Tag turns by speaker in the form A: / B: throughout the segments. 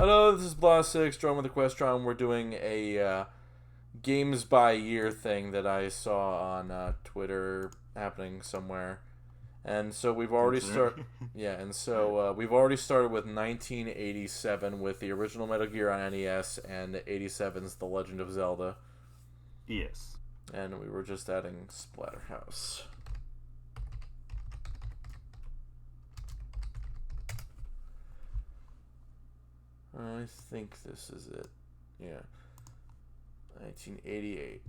A: Hello, this is Blast6, joined with Equestron. We're doing a games by year thing that I saw on Twitter happening somewhere. And so we've already started. Yeah, and so we've already started with 1987 with the original Metal Gear on NES and 87's The Legend of Zelda.
B: Yes.
A: And we were just adding Splatterhouse. I think this is it. Yeah. 1988.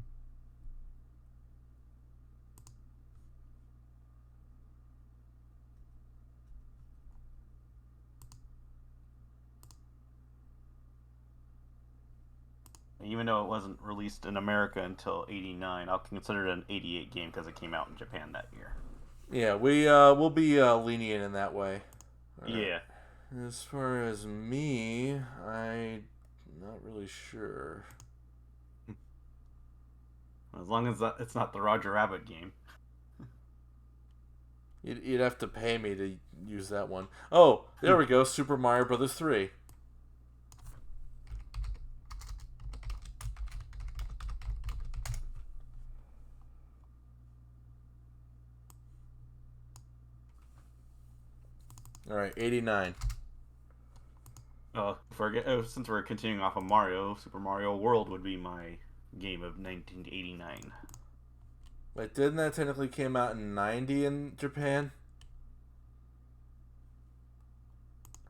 B: Even though it wasn't released in America until '89, I'll consider it an '88 game because it came out in Japan that year.
A: Yeah, we'll be lenient in that way. All right.
B: Yeah.
A: As far as me, I'm not really sure.
B: As long as it's not the Roger Rabbit game.
A: You'd have to pay me to use that one. Oh, there we go. Super Mario Brothers 3. All right, 89.
B: Since we're continuing off of Mario, Super Mario World would be my game of 1989.
A: Wait, didn't that technically came out in 90 in Japan?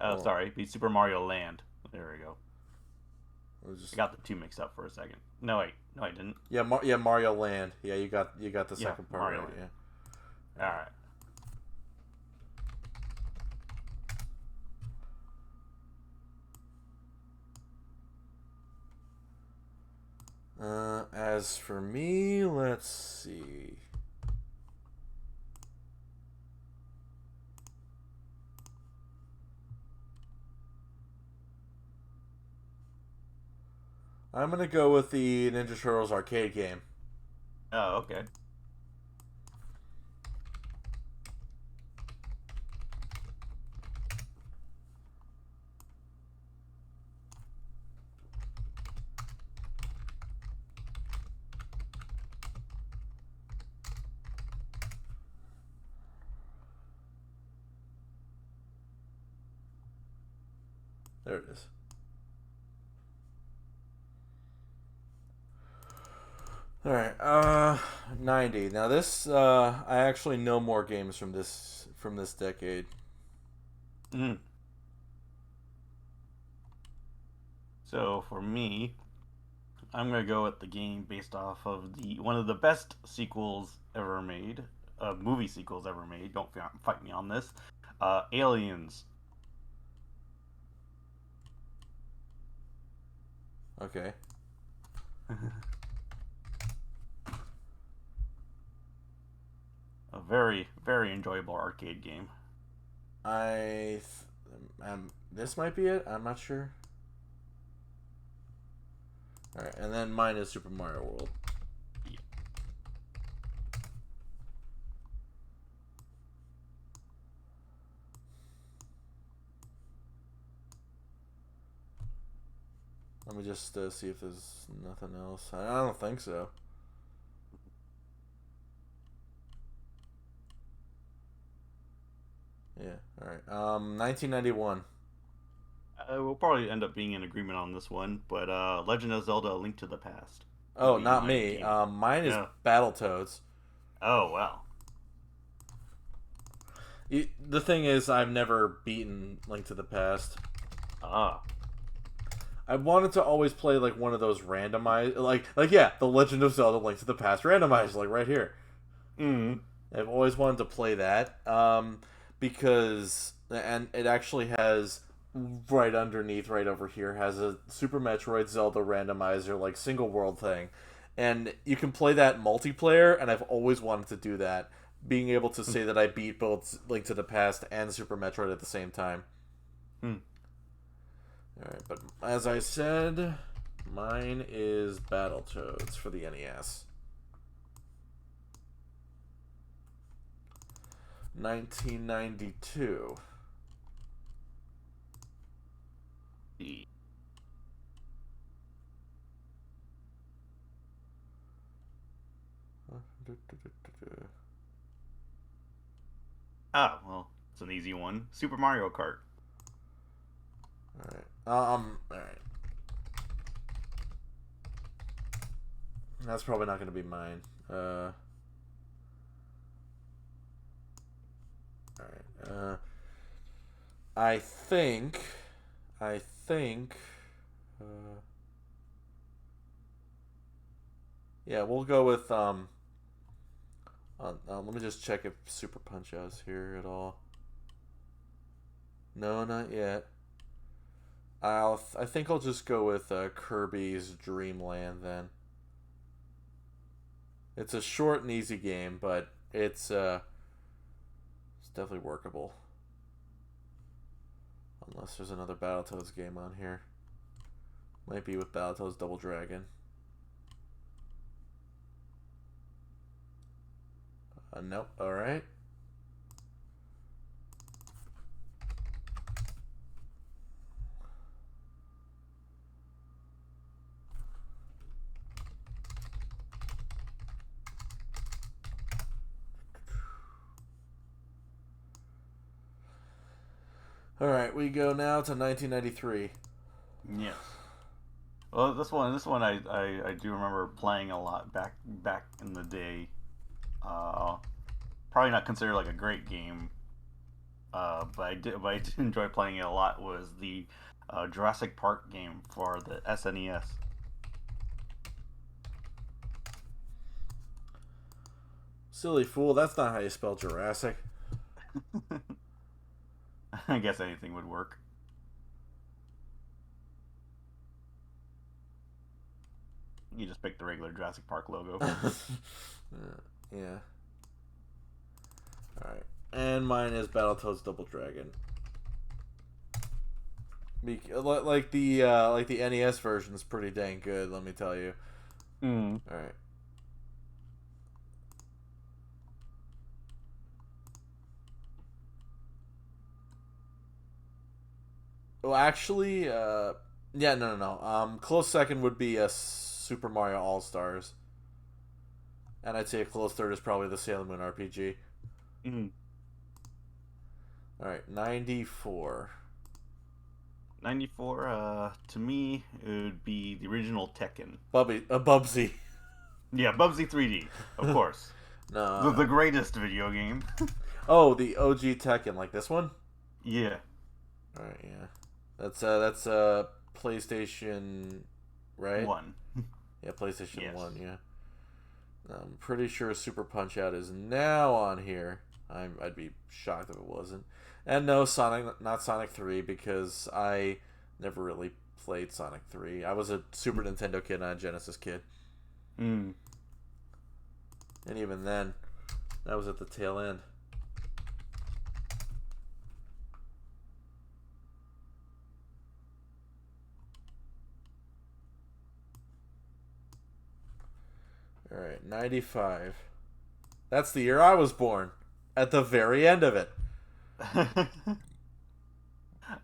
B: Sorry, it'd be Super Mario Land. There we go.
A: Just...
B: I got the two mixed up for a second. No, wait. No, I didn't.
A: Yeah, Mario Land. Yeah, you got the second part
B: Mario
A: right.
B: Land.
A: Yeah.
B: All right.
A: As for me, let's see. I'm gonna go with the Ninja Turtles arcade game.
B: Oh, okay.
A: There it is. All right, 90. Now this, I actually know more games from this decade.
B: Mm. So for me, I'm gonna go with the game based off of the one of the best sequels ever made, movie sequels ever made. Don't fight me on this. Aliens.
A: Okay.
B: A very, very enjoyable arcade game.
A: This might be it. I'm not sure. All right, and then mine is Super Mario World.
B: Yeah.
A: Let me just see if there's nothing else. I don't think so. Yeah. All right. 1991.
B: We'll probably end up being in agreement on this one, but Legend of Zelda: A Link to the Past.
A: Oh, not me. Mine is
B: Yeah.
A: Battletoads.
B: Oh well.
A: The thing is, I've never beaten Link to the Past.
B: Ah.
A: I wanted to always play like one of those randomized, like yeah, The Legend of Zelda: Link to the Past randomized, like right here.
B: Mm.
A: I've always wanted to play that because, and it actually has right underneath, right over here, has a Super Metroid Zelda randomizer, like single world thing, and you can play that multiplayer. And I've always wanted to do that, being able to say that I beat both Link to the Past and Super Metroid at the same time.
B: Mm.
A: Alright, but as I said, mine is Battletoads for the NES. 1992.
B: see. Ah, well, it's an easy one. Super Mario Kart.
A: Alright. Alright. That's probably not going to be mine. Alright. I think. I think. Yeah, we'll go with. Let me just check if Super Punch Out's here at all. No, not yet. I think I'll just go with Kirby's Dream Land then. It's a short and easy game, but it's definitely workable. Unless there's another Battletoads game on here. Might be with Battletoads Double Dragon. Nope. Alright. Alright, we go now to 1993.
B: Yes. Well, this one I do remember playing a lot back in the day. Probably not considered like a great game, but I did enjoy playing it a lot. Was the Jurassic Park game for the SNES.
A: Silly fool, that's not how you spell Jurassic.
B: I guess anything would work. You just pick the regular Jurassic Park logo.
A: Yeah. Alright. And mine is Battletoads Double Dragon. Like the NES version is pretty dang good, let me tell you. Alright. Well, actually, yeah, no. Close second would be a Super Mario All Stars, and I'd say a close third is probably the Sailor Moon RPG. All right, 94.
B: 94. To me, it would be the original Tekken.
A: Bubsy.
B: Yeah, Bubsy 3D, of course.
A: No.
B: The greatest video game.
A: Oh, the OG Tekken, like this one.
B: Yeah.
A: All right, yeah. That's PlayStation, right?
B: 1.
A: Yeah, PlayStation
B: Yes.
A: 1. Yeah. I'm pretty sure Super Punch Out is now on here. I'd be shocked if it wasn't. And no, not Sonic 3, because I never really played Sonic 3. I was a Super Nintendo kid, not a Genesis kid. And even then, that was at the tail end. Alright, 95. That's the year I was born. At the very end of it.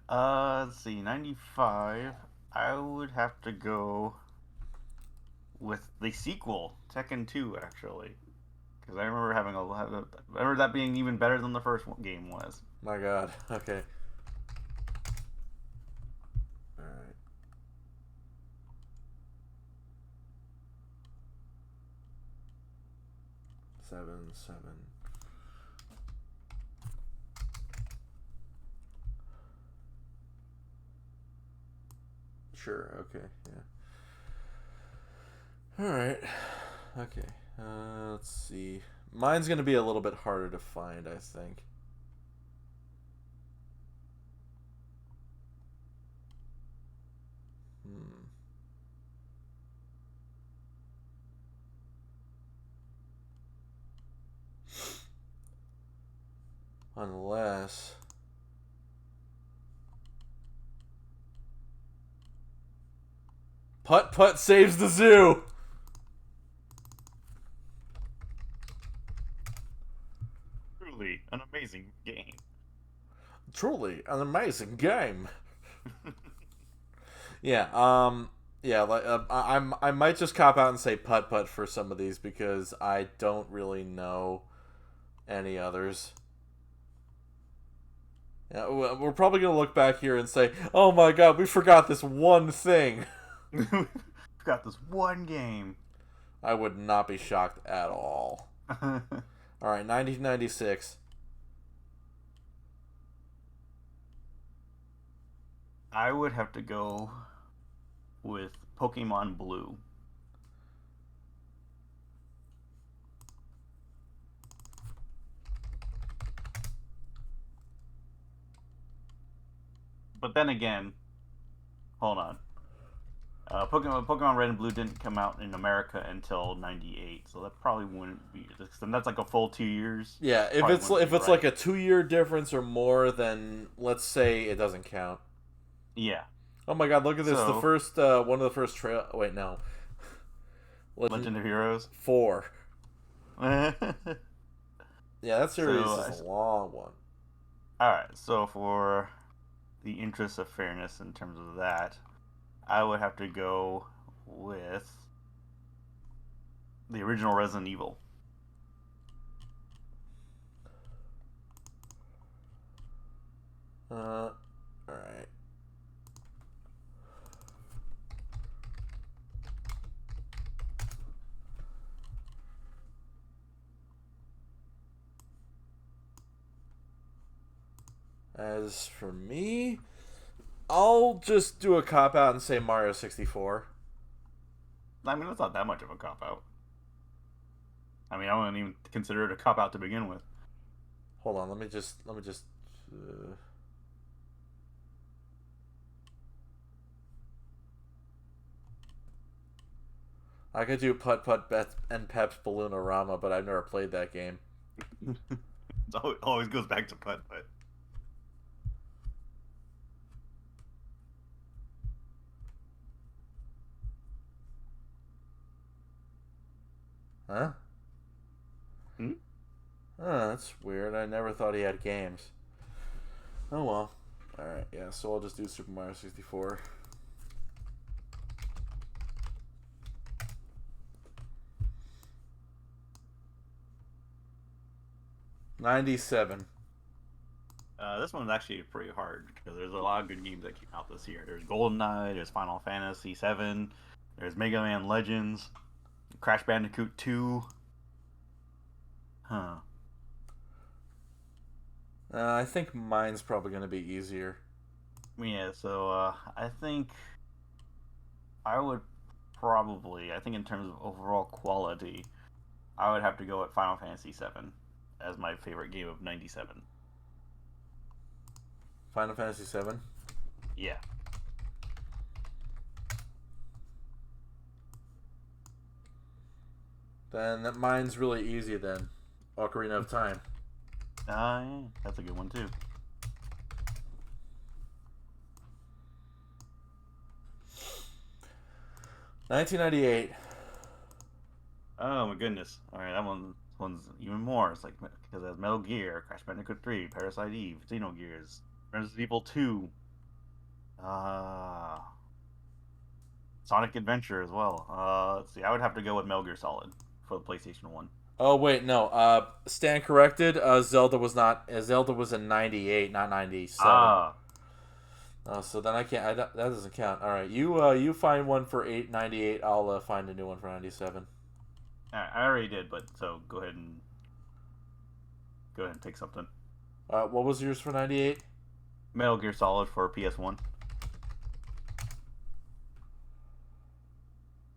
B: Let's see, 95. I would have to go with the sequel, Tekken 2, actually. Because I remember I remember that being even better than the first game was.
A: My god, okay. Alright. Seven. Sure, okay, yeah. Alright. Okay. Let's see. Mine's gonna be a little bit harder to find, I think. Unless... Putt Putt Saves the Zoo!
B: Truly an amazing game.
A: Truly an amazing game. Yeah. Yeah. Like I might just cop out and say putt putt for some of these because I don't really know any others. Yeah, we're probably gonna look back here and say, "Oh my God, we forgot this one thing."
B: We've got this one game.
A: I would not be shocked at all. All right, 1996.
B: I would have to go with Pokemon Blue. But then again, hold on. Pokemon Red and Blue didn't come out in America until '98, so that probably wouldn't be. And that's like a full 2 years.
A: Yeah,
B: Probably wouldn't
A: if
B: be
A: it's
B: right.
A: like a 2 year difference or more, then let's say it doesn't count.
B: Yeah.
A: Oh my God, look at this! The
B: So
A: first one of the first trail. Wait, no, Legend
B: Legend of Heroes.
A: 4.
B: So
A: Yeah, that series is
B: all
A: a long one.
B: right. So for the interest of fairness in terms of that, I would have to go with the original Resident Evil.
A: All right. As for me, I'll just do a cop out and say Mario 64.
B: I mean, that's not that much of a cop out. I mean, I wouldn't even consider it a cop out to begin with.
A: Hold on, let me just. Uh, I could do Putt Putt Bet and Pep's Balloonorama, but I've never played that game.
B: It always goes back to putt putt.
A: Huh?
B: Hmm?
A: Oh, that's weird. I never thought he had games. Oh well. Alright, yeah, so I'll just do Super Mario 64. '97.
B: This one's actually pretty hard because there's a lot of good games that came out this year. There's GoldenEye, there's Final Fantasy VII, there's Mega Man Legends, Crash Bandicoot 2. Huh.
A: I think mine's probably going to be easier.
B: Yeah, so I think I would probably, I think in terms of overall quality, I would have to go at Final Fantasy VII as my favorite game of '97.
A: Final Fantasy 7.
B: Yeah.
A: Then mine's really easy then. Ocarina of Time.
B: Yeah, that's a good one too.
A: 1998.
B: Oh my goodness! All right, one's even more. It's like because it has Metal Gear, Crash Bandicoot 3, Parasite Eve, Xenogears, Resident Evil 2, uh, Sonic Adventure as well. Let's see. I would have to go with Metal Gear Solid for the PlayStation 1.
A: Oh wait, no. Stand corrected. Zelda was not. Zelda was in '98, not '97.
B: Ah,
A: Oh, so then I can't. That doesn't count. All right, you find one for 898. I'll find a new one for '97.
B: I already did, but so go ahead and pick something.
A: What was yours for '98?
B: Metal Gear Solid for PS1.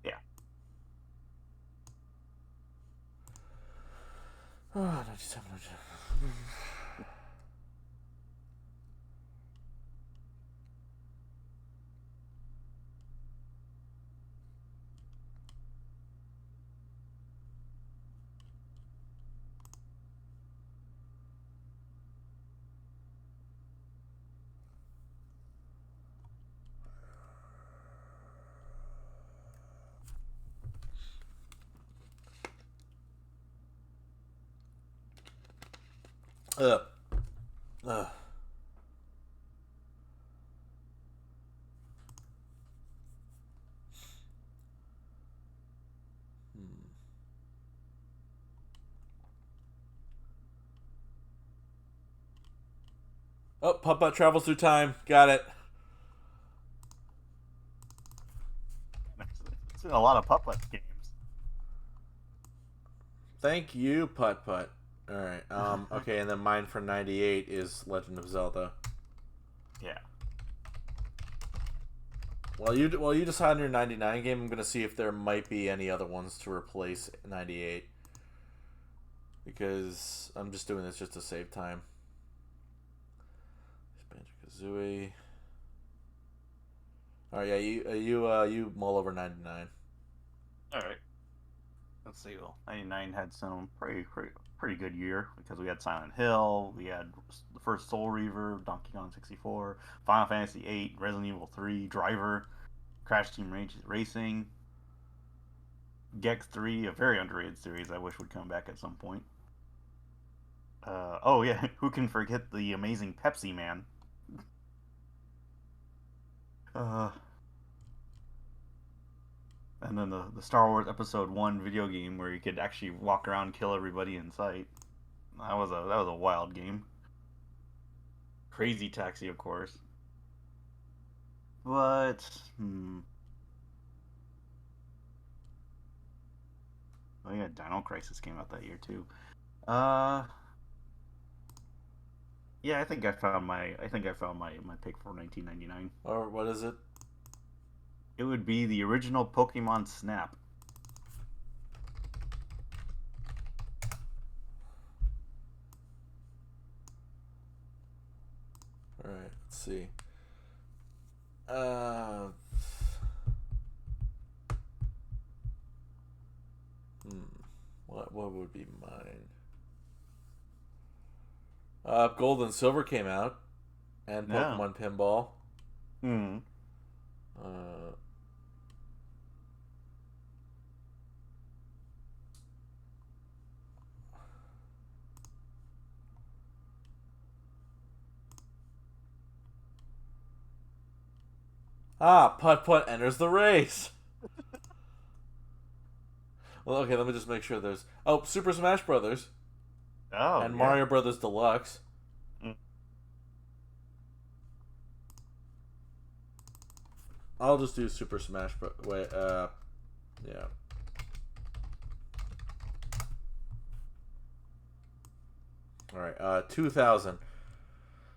B: Yeah.
A: Oh, '97. Uh, uh. Oh, Putt-Putt travels through time. Got it.
B: It's in a lot of Putt-Putt games.
A: Thank you, Putt-Putt. All right. Okay, and then mine for 98 is Legend of Zelda.
B: Yeah.
A: While you decide on your 99 game, I'm gonna see if there might be any other ones to replace 98. Because I'm just doing this just to save time. Banjo-Kazooie. All right, yeah, you mull over 99.
B: All right. Let's see. Well, 99 had some pretty good year because we had Silent Hill, we had the first Soul Reaver, Donkey Kong 64, Final Fantasy 8, Resident Evil 3, Driver, Crash Team Racing, Gex 3, a very underrated series I wish would come back at some point. Oh yeah, who can forget the amazing Pepsi Man? Uh, and then the Star Wars Episode 1 video game where you could actually walk around and kill everybody in sight. That was a wild game. Crazy Taxi, of course. But oh yeah, Dino Crisis came out that year too. Uh, yeah, I think I found my pick for 1999.
A: Or what is it?
B: It would be the original Pokemon Snap.
A: All right, let's see. Uh, what would be mine? Gold and Silver came out, and
B: Yeah.
A: Pokemon Pinball.
B: Hmm.
A: Uh, Putt Putt enters the race. Well, okay, let me just make sure there's. Oh, Super Smash Brothers
B: Oh
A: and
B: yeah.
A: Mario Brothers Deluxe.
B: Mm.
A: I'll just do Super Smash Bros. Wait, yeah. All right, 2000.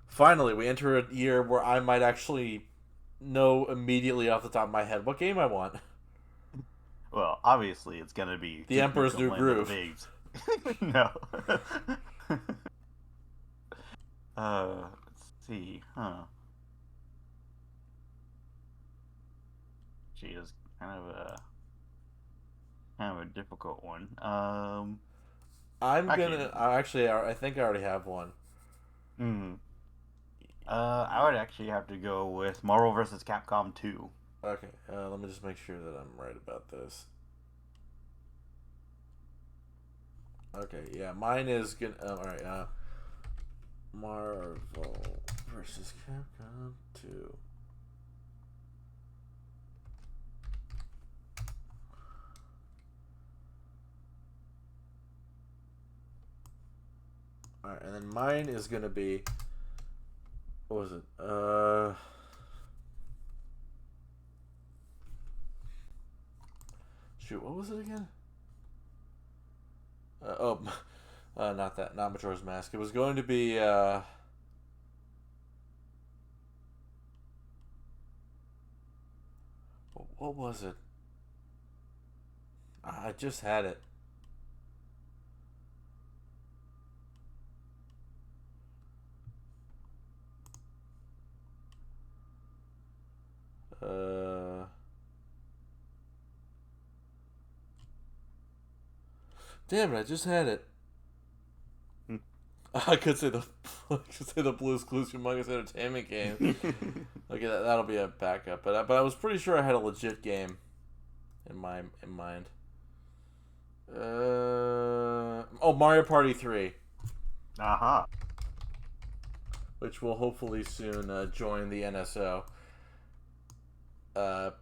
A: Finally, we enter a year where I might actually know immediately off the top of my head what game I want.
B: Well, obviously it's gonna be
A: The
B: Duke
A: Emperor's
B: Nukem
A: New
B: Land of the
A: Groove.
B: Babes. No. Let's see, huh? She is kind of a difficult one. Actually,
A: I think I already have one.
B: mm, I would actually have to go with Marvel vs. Capcom 2.
A: Okay, let me just make sure that I'm right about this. Okay, yeah, mine is gonna. All right, Marvel versus Capcom 2. All right, and then mine is gonna be. What was it? Shoot, what was it again? Not that, not Majora's Mask. It was going to be. What was it? I just had it. Uh, Damn it! I just had it. I could say the I could say the Blue's Clues Humongous Entertainment game. Okay, that'll be a backup. But I was pretty sure I had a legit game in mind. Mario Party 3,
B: Aha.
A: which will hopefully soon join the NSO.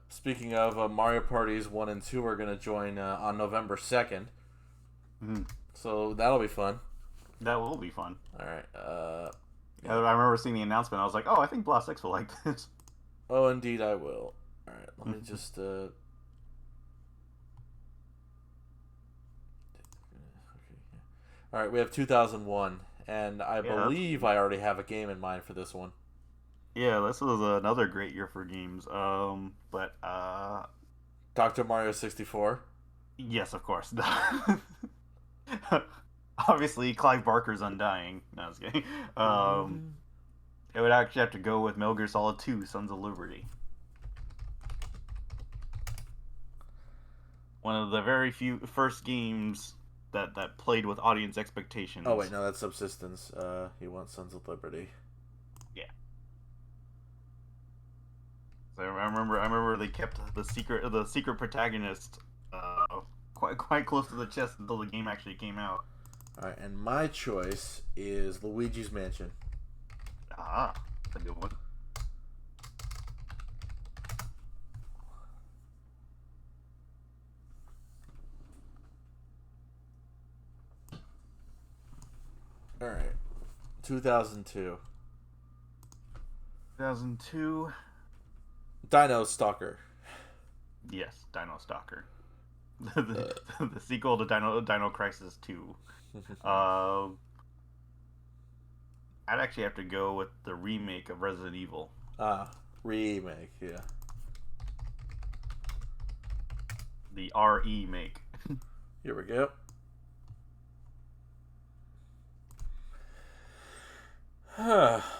A: Speaking of, Mario Parties 1 and 2 are going to join on November 2nd.
B: Mm.
A: So that'll be fun.
B: That will be fun.
A: All right.
B: I
A: Yeah.
B: remember seeing the announcement. I was like, oh, I think Blast X will like this.
A: Oh, indeed, I will. All right, let me just. Okay, yeah. All right, we have 2001, and I
B: Yeah, that's
A: believe I already have a game in mind for this one.
B: yeah. This was another great year for games. But
A: Dr. Mario 64.
B: yes, of course. Obviously, Clive Barker's Undying. No, I was kidding. Um, it would actually have to go with Metal Gear Solid 2: Sons of Liberty. One of the very few first games that played with audience
A: Oh wait,
B: expectations.
A: no, that's Subsistence. He wants Sons of Liberty.
B: Yeah. So I remember they kept the secret protagonist quite close to the chest until the game actually came out.
A: All right, and my choice is Luigi's Mansion.
B: Ah, that's a good one.
A: All right, 2002.
B: 2002.
A: Dino Stalker.
B: Yes, Dino Stalker. The sequel to Dino Crisis 2. Uh, I'd actually have to go with the remake of Resident Evil.
A: Remake. Yeah.
B: The RE make.
A: Here we go.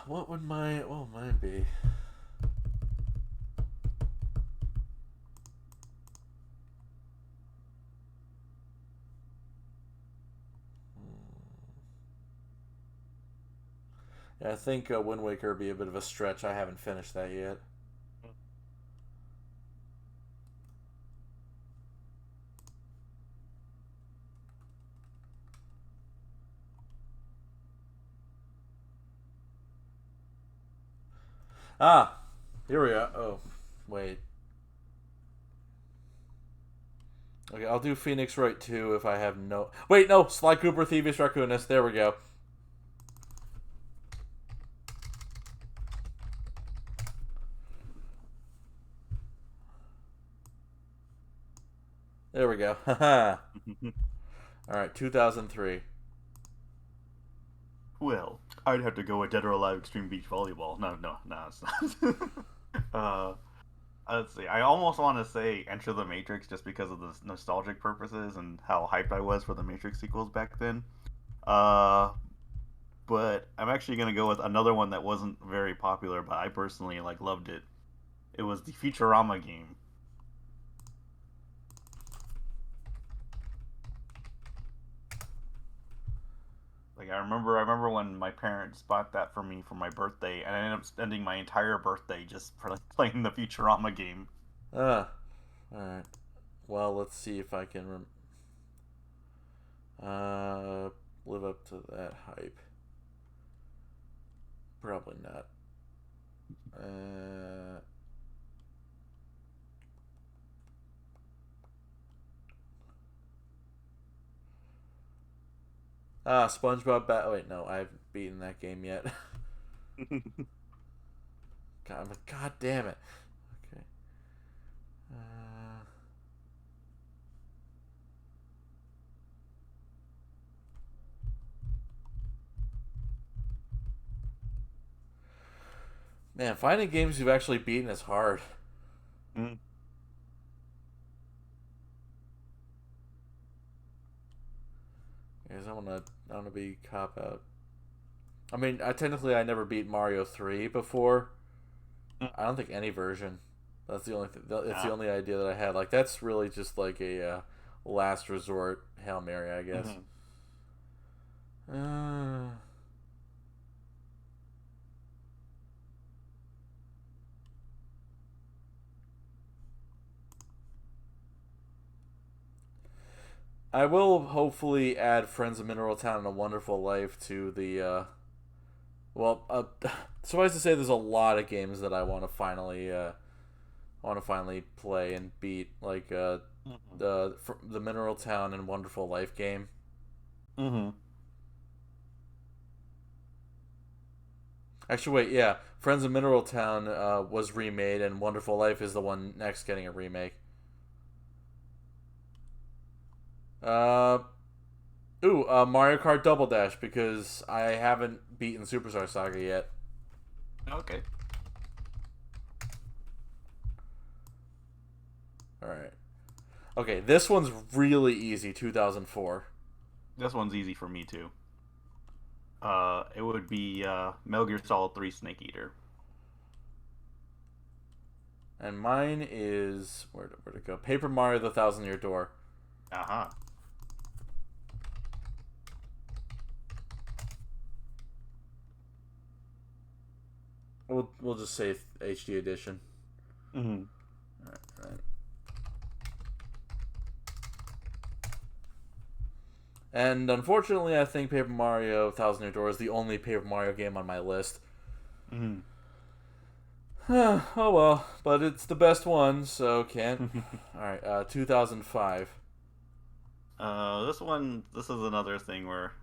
A: What would mine be? Yeah, I think Wind Waker would be a bit of a stretch. I haven't finished that yet. Ah, here we go. Oh, wait. Okay, I'll do Phoenix Wright 2 if I have no. Wait, no! Sly Cooper, Thievius Raccoonus. There we go. There we go. Haha. Alright, 2003.
B: Well, I'd have to go with Dead or Alive Extreme Beach Volleyball. No, it's not. uh, let's see. I almost want to say Enter the Matrix just because of the nostalgic purposes and how hyped I was for the Matrix sequels back then. Uh, but I'm actually gonna go with another one that wasn't very popular, but I personally loved it. It was the Futurama game. I remember when my parents bought that for me for my birthday, and I ended up spending my entire birthday just for playing the Futurama game.
A: Ah, alright. Well, let's see if I can live up to that hype. Probably not. Uh, SpongeBob Wait, no, I haven't beaten that game yet. God damn it. Okay. Uh, Man, finding games you've actually beaten is hard.
B: Mm.
A: Because I wanna be cop out. I mean, I never beat Mario 3 before. I don't think any version. That's the only that's the
B: Yeah.
A: only idea that I had. Like that's really just like a last resort Hail Mary, I guess.
B: Hmm.
A: Uh, I will hopefully add Friends of Mineral Town and A Wonderful Life to the well, suffice to say, there's a lot of games that I want to finally play and beat, like
B: Hmm.
A: the Mineral Town and Wonderful Life game.
B: Hmm.
A: Actually, wait, yeah. Friends of Mineral Town was remade, and Wonderful Life is the one next getting a remake. Uh, Mario Kart Double Dash, because I haven't beaten Superstar Saga yet.
B: Okay.
A: Alright. Okay, this one's really easy, 2004.
B: This one's easy for me too. It would be Metal Gear Solid 3 Snake Eater.
A: And mine is... Where'd it go? Paper Mario The Thousand Year Door.
B: Uh-huh.
A: We'll just say HD edition.
B: Mm-hmm.
A: Alright. And unfortunately, I think Paper Mario Thousand Year Door is the only Paper Mario game on my list.
B: Mm-hmm.
A: Oh well, but it's the best one, so can't. Alright, 2005.
B: This is another thing where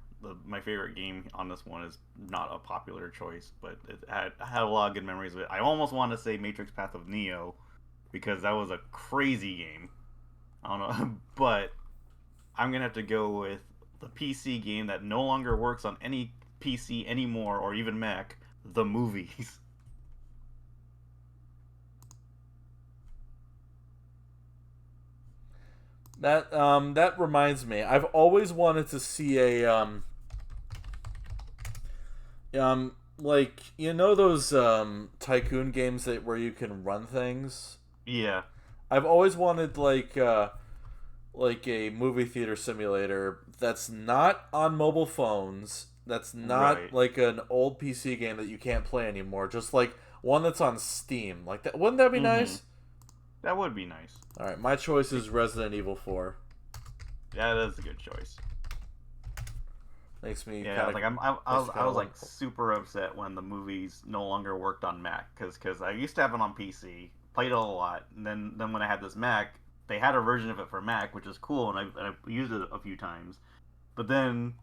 B: my favorite game on this one is not a popular choice, but I had a lot of good memories with it. I almost want to say Matrix Path of Neo, because that was a crazy game. I don't know, but I'm gonna have to go with the PC game that no longer works on any PC anymore, or even Mac, The Movies.
A: That reminds me. I've always wanted to see a like, you know those tycoon games where you can run things?
B: Yeah.
A: I've always wanted like a movie theater simulator that's not on mobile phones, that's not
B: Right.
A: like an old PC game that you can't play anymore, just like one that's on Steam. Like that, wouldn't that be
B: Mm-hmm.
A: nice?
B: That would be nice.
A: All right, my choice is Resident Evil 4.
B: That is a good choice.
A: Makes me
B: Yeah,
A: kind of
B: like I was
A: want
B: like
A: to.
B: super upset when the movies no longer worked on Mac, because I used to have it on PC, played it a lot, and then when I had this Mac, they had a version of it for Mac, which is cool, and I used it a few times. But then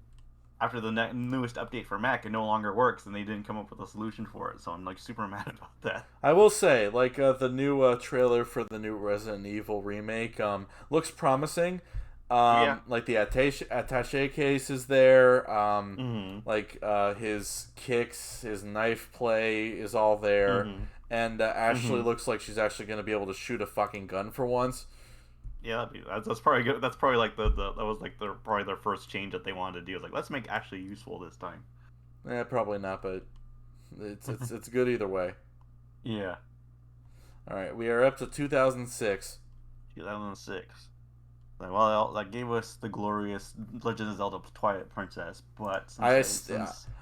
B: after the newest update for Mac, it no longer works, and they didn't come up with a solution for it. So I'm like super mad about that.
A: I will say, like the new trailer for the new Resident Evil remake looks promising.
B: Yeah.
A: Like the attaché case is there.
B: Mhm.
A: Like his kicks, his knife play is all there,
B: Mhm.
A: and Ashley
B: Mhm.
A: looks like she's actually going to be able to shoot a fucking gun for once.
B: Yeah, that's probably good. That's probably like that was like probably their first change that they wanted to do. Is like, let's make Ashley useful this time.
A: Probably not, but it's good either way.
B: Yeah.
A: All right, we are up to 2006.
B: 2006. Like, well, that gave us the glorious Legend of Zelda Twilight Princess, but
A: I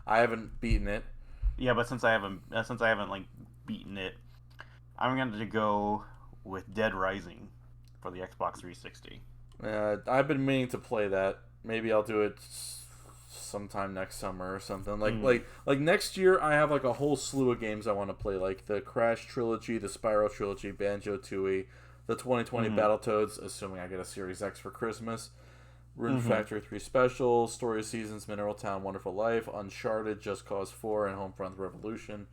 A: haven't beaten it.
B: yeah, but since I haven't like beaten it, I'm going to go with Dead Rising for the Xbox 360.
A: I've been meaning to play that. Maybe I'll do it sometime next summer or something.
B: Mm.
A: Like next year, I have like a whole slew of games I want to play, like the Crash trilogy, the Spyro trilogy, Banjo Tooie, the 2020
B: Mhm.
A: Battletoads, assuming I get a Series X for Christmas. Rune
B: Mhm.
A: Factory 3 Special, Story of Seasons, Mineral Town, Wonderful Life, Uncharted, Just Cause 4, and Homefront Revolution.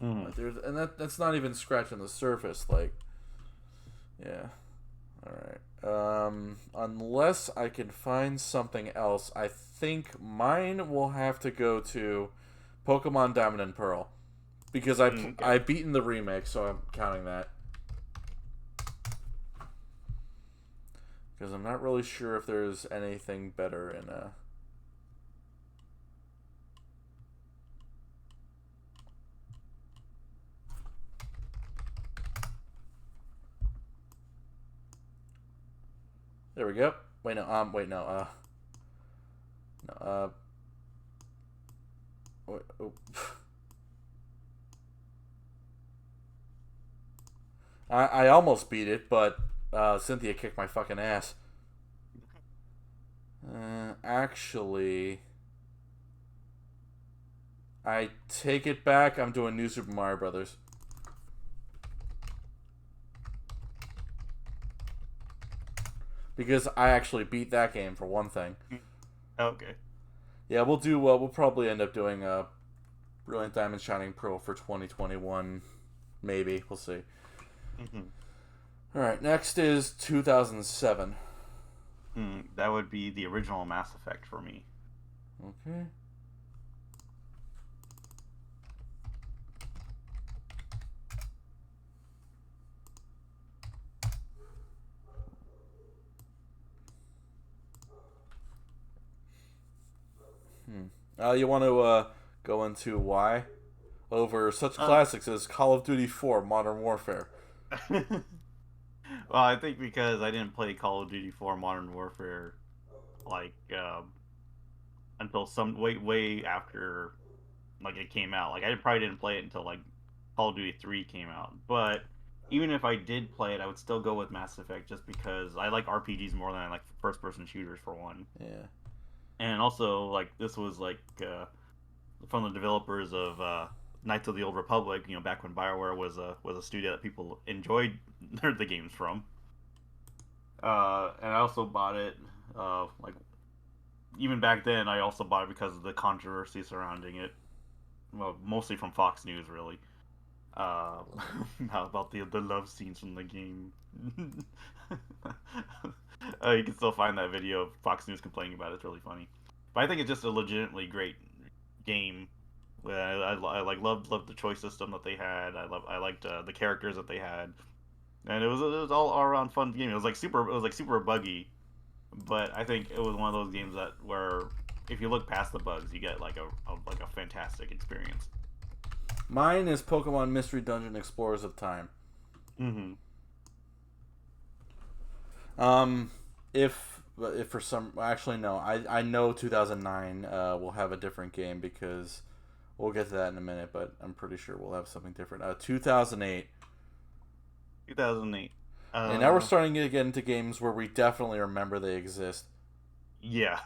B: Mhm.
A: Like and that's not even scratching the surface. Like, yeah. All right. Unless I can find something else, I think mine will have to go to Pokemon Diamond and Pearl because
B: Okay.
A: I beaten the remake, so I'm counting that. Because I'm not really sure if there's anything better in a. There we go. Wait no. Wait no. No. Wait, oh. I almost beat it, but Cynthia kicked my fucking ass. Actually, I take it back. I'm doing New Super Mario Brothers because I actually beat that game for one thing.
B: Okay.
A: Yeah, we'll do. We'll probably end up doing Brilliant Diamond Shining Pearl for 2021. Maybe. We'll see.
B: Mm-hmm.
A: Alright, next is 2007.
B: That would be the original Mass Effect for me.
A: Okay. You want to go into why? Over such classics as Call of Duty 4 Modern Warfare.
B: Well, I think because I didn't play Call of Duty 4 Modern Warfare like until some way after like it came out. Like I probably didn't play it until like Call of Duty 3 came out. But even if I did play it, I would still go with Mass Effect just because I like RPGs more than I like first person shooters for one.
A: Yeah.
B: And also like this was like from the developers of Knights of the Old Republic, back when BioWare was a studio that people enjoyed the games from. And I also bought it, like even back then. I also bought it because of the controversy surrounding it. Well, mostly from Fox News, really. About the love scenes from the game. You can still find that video of Fox News complaining about it. It's really funny. But I think it's just a legitimately great game. I like loved the choice system that they had. I liked the characters that they had, and it was all around fun game. It was like super buggy, but I think it was one of those games that where if you look past the bugs, you get like a fantastic experience.
A: Mine is Pokemon Mystery Dungeon Explorers of Time.
B: Mm-hmm.
A: If for some, actually no, I know 2009 will have a different game because we'll get to that in a minute, but I'm pretty sure we'll have something different. 2008.
B: 2008.
A: And now we're starting to get into games where we definitely remember they exist.
B: Yeah.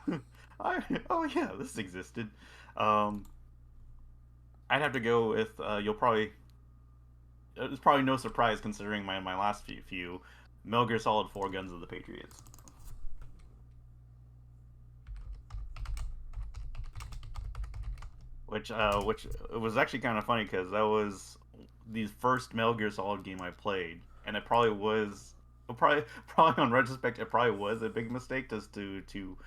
B: Oh yeah, this existed. I'd have to go with you'll probably. It's probably no surprise considering my last few Metal Gear Solid 4 Guns of the Patriots. Which it was actually kind of funny because that was the first Metal Gear Solid game I played, and it probably was probably on retrospect it probably was a big mistake just to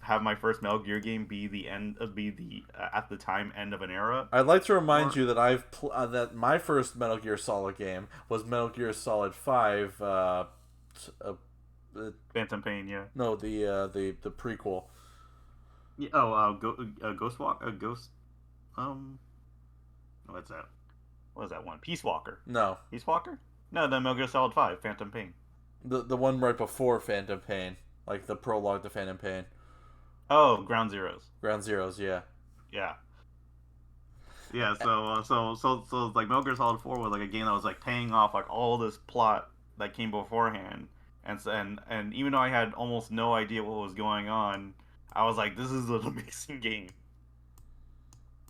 B: have my first Metal Gear game be the at the time end of an era.
A: I'd like to remind you that that my first Metal Gear Solid game was Metal Gear Solid 5.
B: Phantom Pain, yeah.
A: No, the prequel.
B: Yeah. Oh, Ghost Walk, Ghost. What's that? What is that one? Peace Walker.
A: No.
B: Peace Walker? No, the Metal Gear Solid 5, Phantom Pain.
A: The one right before Phantom Pain, like the prologue to Phantom Pain.
B: Oh, Ground Zeroes.
A: Ground Zeroes, yeah.
B: Yeah. Yeah, so like Metal Gear Solid 4 was like a game that was like paying off like all this plot that came beforehand, and even though I had almost no idea what was going on, I was like, this is an amazing game.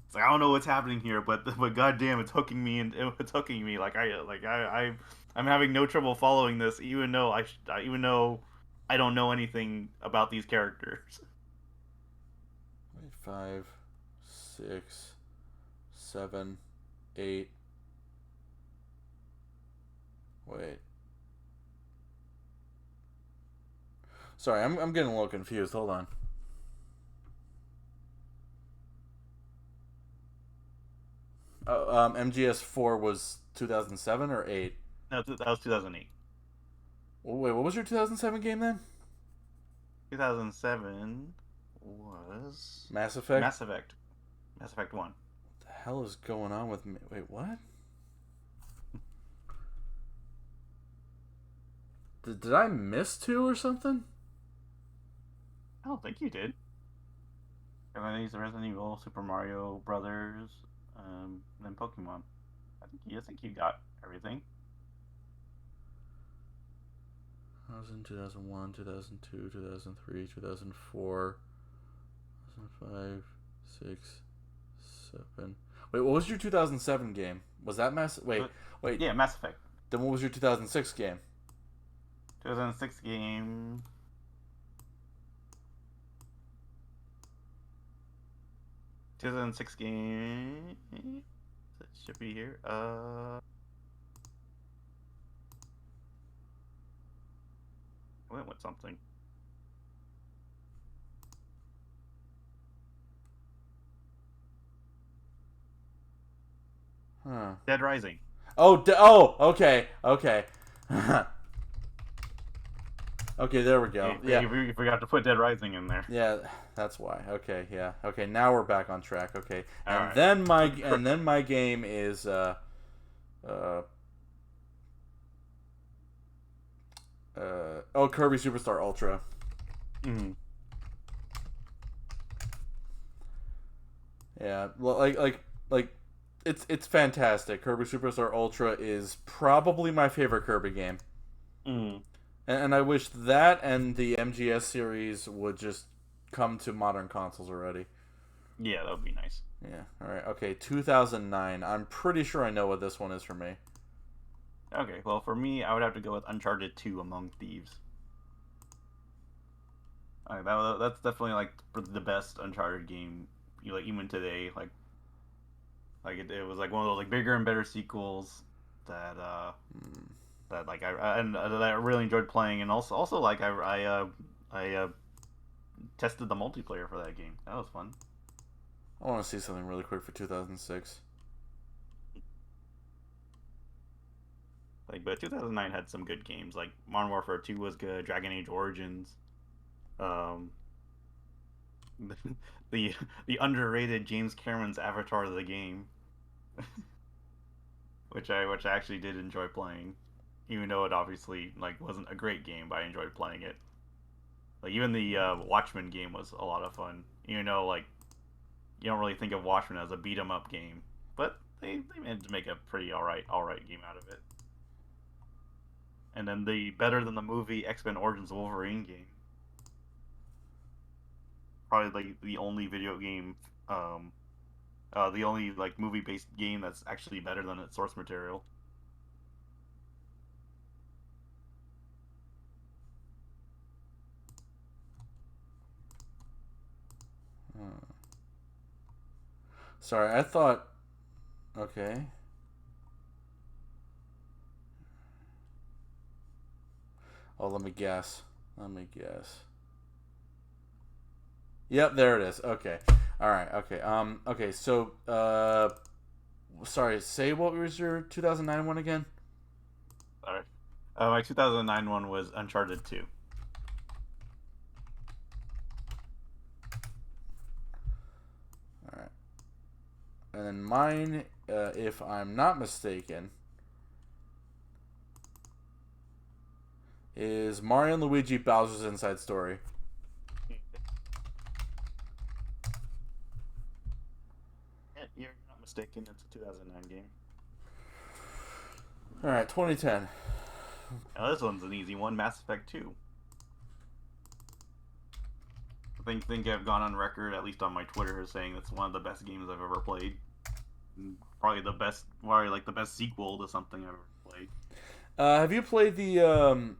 B: It's like I don't know what's happening here, but goddamn, it's hooking me and it's hooking me. I'm having no trouble following this, even though I don't know anything about these characters.
A: 5, 6, 7, 8. Wait. Sorry, I'm getting a little confused. Hold on. MGS4 was 2007 or 8?
B: No, that was 2008.
A: Wait, what was your 2007 game then?
B: 2007 was
A: Mass Effect?
B: Mass Effect. Mass Effect 1.
A: What the hell is going on with me? Wait, what? Did I miss 2 or something?
B: I don't think you did. And then these Resident Evil, Super Mario Brothers, and then Pokemon. I think you got everything.
A: 2001, 2002, 2003, 2004, 2005, 6, 7. Wait, what was your 2007 game? Was that Wait.
B: Yeah, Mass Effect.
A: Then what was your 2006 game?
B: 2006 game. 2006 game. It should be here. I went with something.
A: Huh.
B: Dead Rising.
A: Oh, okay, okay. Okay, there we go. Yeah.
B: You forgot to put Dead Rising in there.
A: Yeah, that's why. Okay, yeah. Okay, now we're back on track. Okay.
B: All
A: And
B: right.
A: then my game is uh Kirby Superstar Ultra.
B: Mm.
A: Yeah, like it's fantastic. Kirby Superstar Ultra is probably my favorite Kirby game.
B: Mm.
A: And I wish that and the MGS series would just come to modern consoles already.
B: Yeah, that would be nice.
A: Yeah. All right. Okay. 2009. I'm pretty sure I know what this one is for me.
B: Okay, well, for me, I would have to go with Uncharted 2 Among Thieves. That's definitely like the best Uncharted game. You like even today, like it was like one of those like bigger and better sequels that that like that I really enjoyed playing, and also like I tested the multiplayer for that game. That was fun.
A: I want to see something really quick for 2006.
B: Like, but 2009 had some good games. Like Modern Warfare 2 was good. Dragon Age Origins. Um, the the underrated James Cameron's Avatar of the game, which I actually did enjoy playing, even though it obviously like wasn't a great game, but I enjoyed playing it. Like even the Watchmen game was a lot of fun. You know, like you don't really think of Watchmen as a beat 'em up game, but they managed to make a pretty alright game out of it. And then the better than the movie X-Men Origins Wolverine game, probably like the only video game, the only like movie based game that's actually better than its source material.
A: Hmm. Sorry, I thought. Okay. Oh, let me guess. Let me guess. Yep, there it is. Okay. All right. Okay. Okay. So, sorry. Say what was your 2009 one again?
B: Sorry. My 2009 one was Uncharted 2.
A: All right. And then mine, if I'm not mistaken, is Mario and Luigi Bowser's Inside Story.
B: Yeah, you're not mistaken. It's a 2009 game.
A: All right. 2010.
B: Now this one's an easy one. Mass Effect 2. I think I've gone on record, at least on my Twitter, as saying it's one of the best games I've ever played. Probably like the best sequel to something I've ever played.
A: Have you played the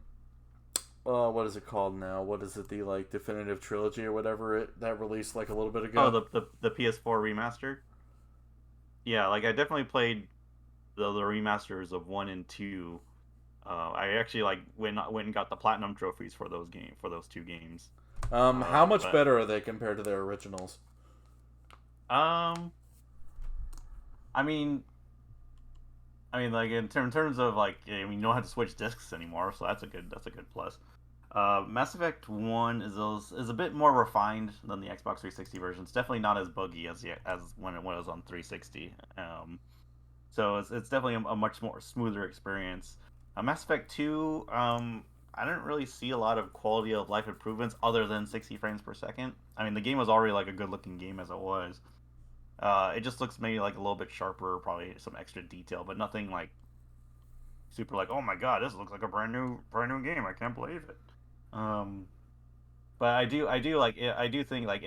A: what is it called now? What is it? The like definitive trilogy or whatever it that released like a little bit
B: Oh,
A: ago.
B: the PS4 remaster. Yeah, like I definitely played the remasters of 1 and 2. I actually like went and got the platinum trophies for those two games.
A: How much
B: But
A: better are they compared to their originals?
B: um, I mean, like terms of like, I mean, you don't have to switch discs anymore, so that's a good plus. Mass Effect 1 is a bit more refined than the Xbox 360 version. It's definitely not as buggy as when it was on 360. So it's definitely a much more smoother experience. Mass Effect 2, I didn't really see a lot of quality of life improvements other than 60 frames per second. I mean, the game was already like a good looking game as it was. It just looks maybe like a little bit sharper, probably some extra detail, but nothing like super like, oh my god, this looks like a brand new game. I can't believe it. Um, but I do think like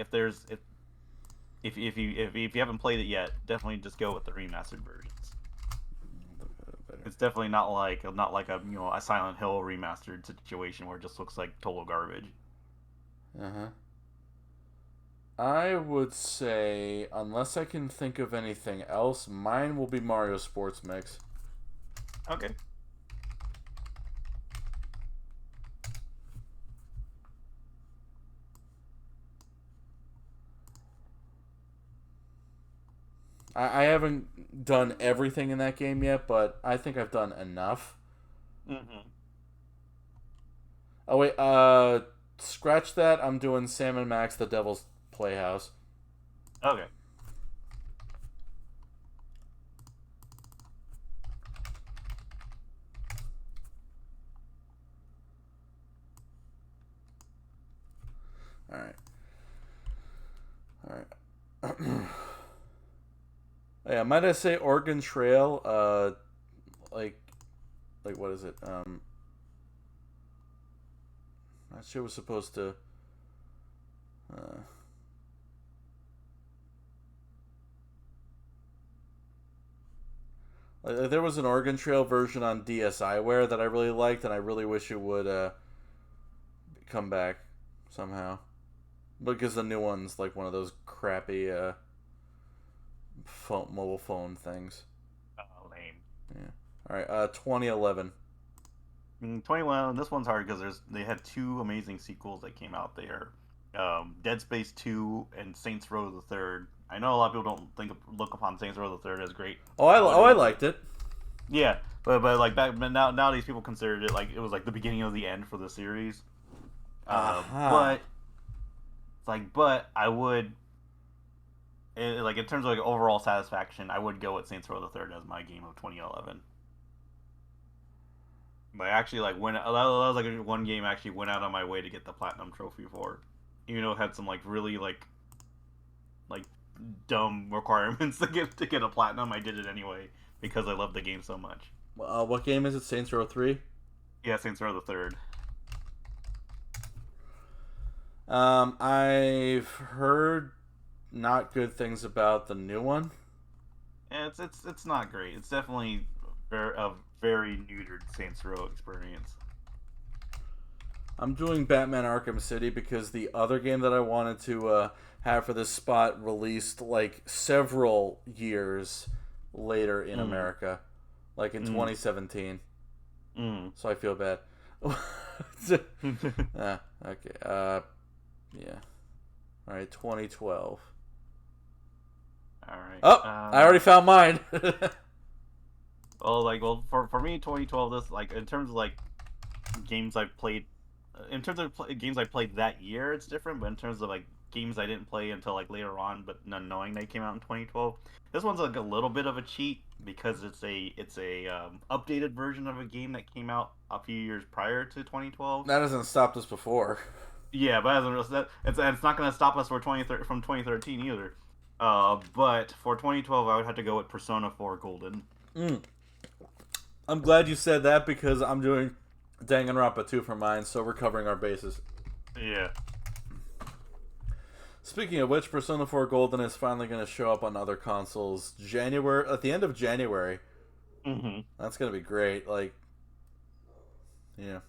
B: if you haven't played it yet, definitely just go with the remastered versions. It's definitely not like a a Silent Hill remastered situation where it just looks like total garbage.
A: Uh huh. I would say, unless I can think of anything else, mine will be Mario Sports Mix.
B: Okay.
A: I haven't done everything in that game yet, but I think I've done enough.
B: Mm-hmm.
A: Oh wait, scratch that. I'm doing Sam and Max, The Devil's Playhouse.
B: Okay.
A: All right, all right. Yeah, might I say Oregon Trail? Like, like what is it? That shit was supposed to. Uh, there was an Oregon Trail version on DSiWare that I really liked, and I really wish it would come back somehow. Because the new one's like one of those crappy mobile phone things.
B: Oh, lame.
A: Yeah. All right. 2011.
B: 21. This one's hard because they had two amazing sequels that came out there, Dead Space 2 and Saints Row the Third. I know a lot of people don't look upon Saints Row the Third as great
A: I
B: nowadays.
A: liked it.
B: Yeah, but like back, but nowadays people considered it like it was like the beginning of the end for the series.
A: Aha.
B: But it's like, but I would like in terms of like overall satisfaction, I would go with Saints Row the Third as my game of 2011. But I actually like when that was like one game I actually went out on my way to get the platinum trophy for, even though it had some like really like dumb requirements to get a platinum. I did it anyway because I love the game so much.
A: What game is it? Saints Row 3?
B: Yeah, Saints Row the Third.
A: I've heard not good things about the new one.
B: Yeah, it's not great. It's definitely a very neutered Saints Row experience.
A: I'm doing Batman Arkham City because the other game that I wanted to have for this spot released like several years later in
B: Mm.
A: America, like in
B: Mm.
A: 2017.
B: Mm.
A: So I feel bad. Okay. Yeah. All right. 2012.
B: All right.
A: Oh, I already found mine.
B: For me, 2012. This like in terms of like games I've played, in terms of games I played that year, it's different. But in terms of like games I didn't play until like later on, but not knowing they came out in 2012, this one's like a little bit of a cheat because it's a updated version of a game that came out a few years prior to 2012.
A: That hasn't stopped us before.
B: Yeah, but it's not going to stop us from 2013 either. But for 2012, I would have to go with Persona 4 Golden.
A: Mm. I'm glad you said that because I'm doing Danganronpa 2 for mine, so we're covering our bases.
B: Yeah.
A: Speaking of which, Persona 4 Golden is finally going to show up on other consoles January at the end of January.
B: Mm-hmm.
A: That's going to be great. Like, yeah.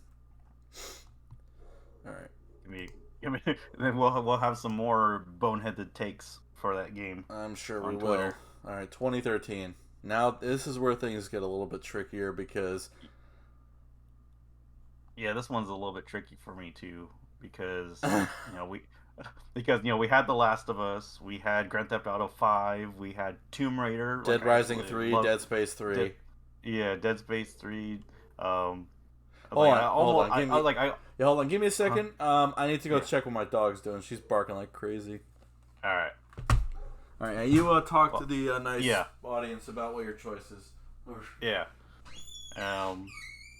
A: All right.
B: And then we'll have some more boneheaded takes for that game
A: I'm sure we
B: on
A: will.
B: Twitter.
A: All right, 2013. Now this is where things get a little bit trickier because
B: Yeah, this one's a little bit tricky for me too because we because we had The Last of Us, we had Grand Theft Auto 5, we had Tomb Raider.
A: Dead
B: Like I
A: Rising
B: absolutely
A: 3,
B: love
A: Dead Space 3.
B: Yeah, Dead Space 3. Um,
A: Hold
B: like
A: on,
B: I
A: hold
B: almost
A: on. Give
B: I
A: me
B: like I
A: Yeah, hold on. Give me a
B: huh?
A: second. I need to go
B: Yeah.
A: check what my dog's doing. She's barking like crazy.
B: All right.
A: All right, now you talk to
B: Well,
A: the nice
B: yeah,
A: audience about what your choice is.
B: yeah. Um,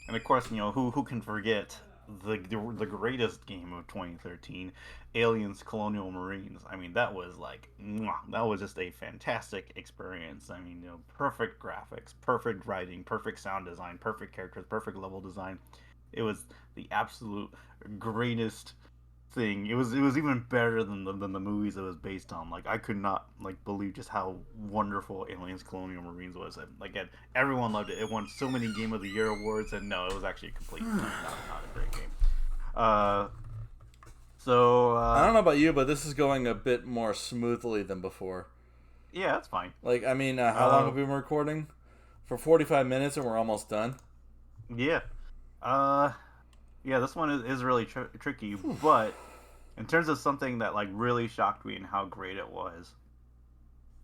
B: and of course, who can forget the greatest game of 2013, Aliens: Colonial Marines. I mean, that was like mwah, that was just a fantastic experience. I mean, perfect graphics, perfect writing, perfect sound design, perfect characters, perfect level design. It was the absolute greatest thing. It was even better than the movies it was based on. Like I could not like believe just how wonderful Aliens: Colonial Marines was. And, like everyone loved it. It won so many Game of the Year awards, and no, it was actually a complete not a great game. Uh, So
A: I don't know about you, but this is going a bit more smoothly than before.
B: yeah, that's fine.
A: Like, I mean, how long have we been recording? For 45 minutes, and we're almost done.
B: Yeah. Uh, yeah, this one is really tricky, but in terms of something that like really shocked me and how great it was,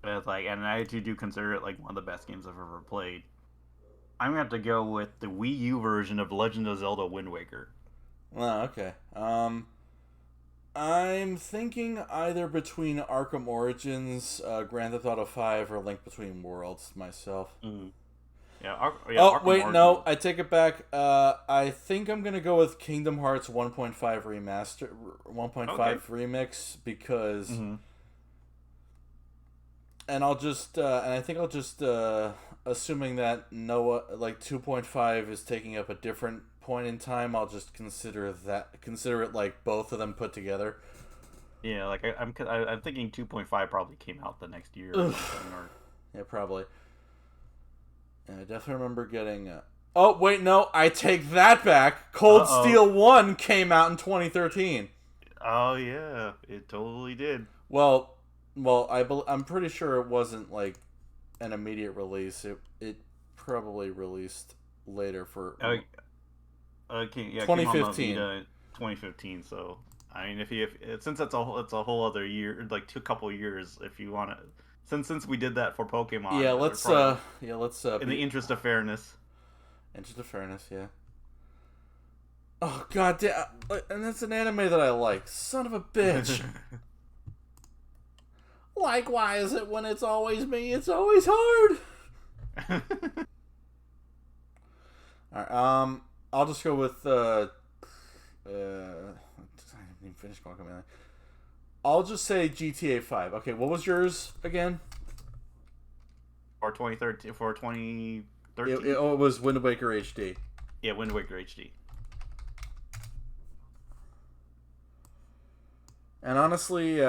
B: it's like, and I actually do consider it like one of the best games I've ever played. I'm gonna have to go with the Wii U version of Legend of Zelda: Wind Waker.
A: Oh, okay. I'm thinking either between Arkham Origins, Grand Theft Auto 5, or Link Between Worlds myself.
B: Mm. Yeah,
A: Oh,
B: Arkham
A: wait,
B: Origins.
A: no, I take it back. I think I'm going to go with Kingdom Hearts 1.5 Remaster, 1.5
B: Okay.
A: Remix, because...
B: Mm-hmm.
A: And I'll just, and I think I'll just, assuming that Noah, like 2.5 is taking up a different point in time, I'll just consider it like both of them put together.
B: Yeah, like I'm thinking 2.5 probably came out the next year or something. Or
A: Yeah, probably. And I definitely remember getting. Oh wait, no, I take that back. Cold Steel 1 came out in 2013.
B: Oh yeah, it totally did.
A: Well, I'm pretty sure it wasn't like an immediate release. It probably released later for
B: Yeah, it came on the
A: 2015.
B: Vita 2015. So I mean, if since it's a whole other year, like two couple years, if you want to, since we did that for Pokemon,
A: Yeah,
B: we're probably
A: let's
B: in
A: be
B: the interest of fairness.
A: interest of fairness. Yeah. Oh god damn! And that's an anime that I like. Son of a bitch. Like, why is it when it's always me? It's always hard. All right. I'll just go with I didn't even finish Guacamelee. I'll just say GTA 5. Okay, what was yours again?
B: For 2013, for 2013.
A: It was Wind Waker HD.
B: Yeah, Wind Waker HD.
A: And honestly,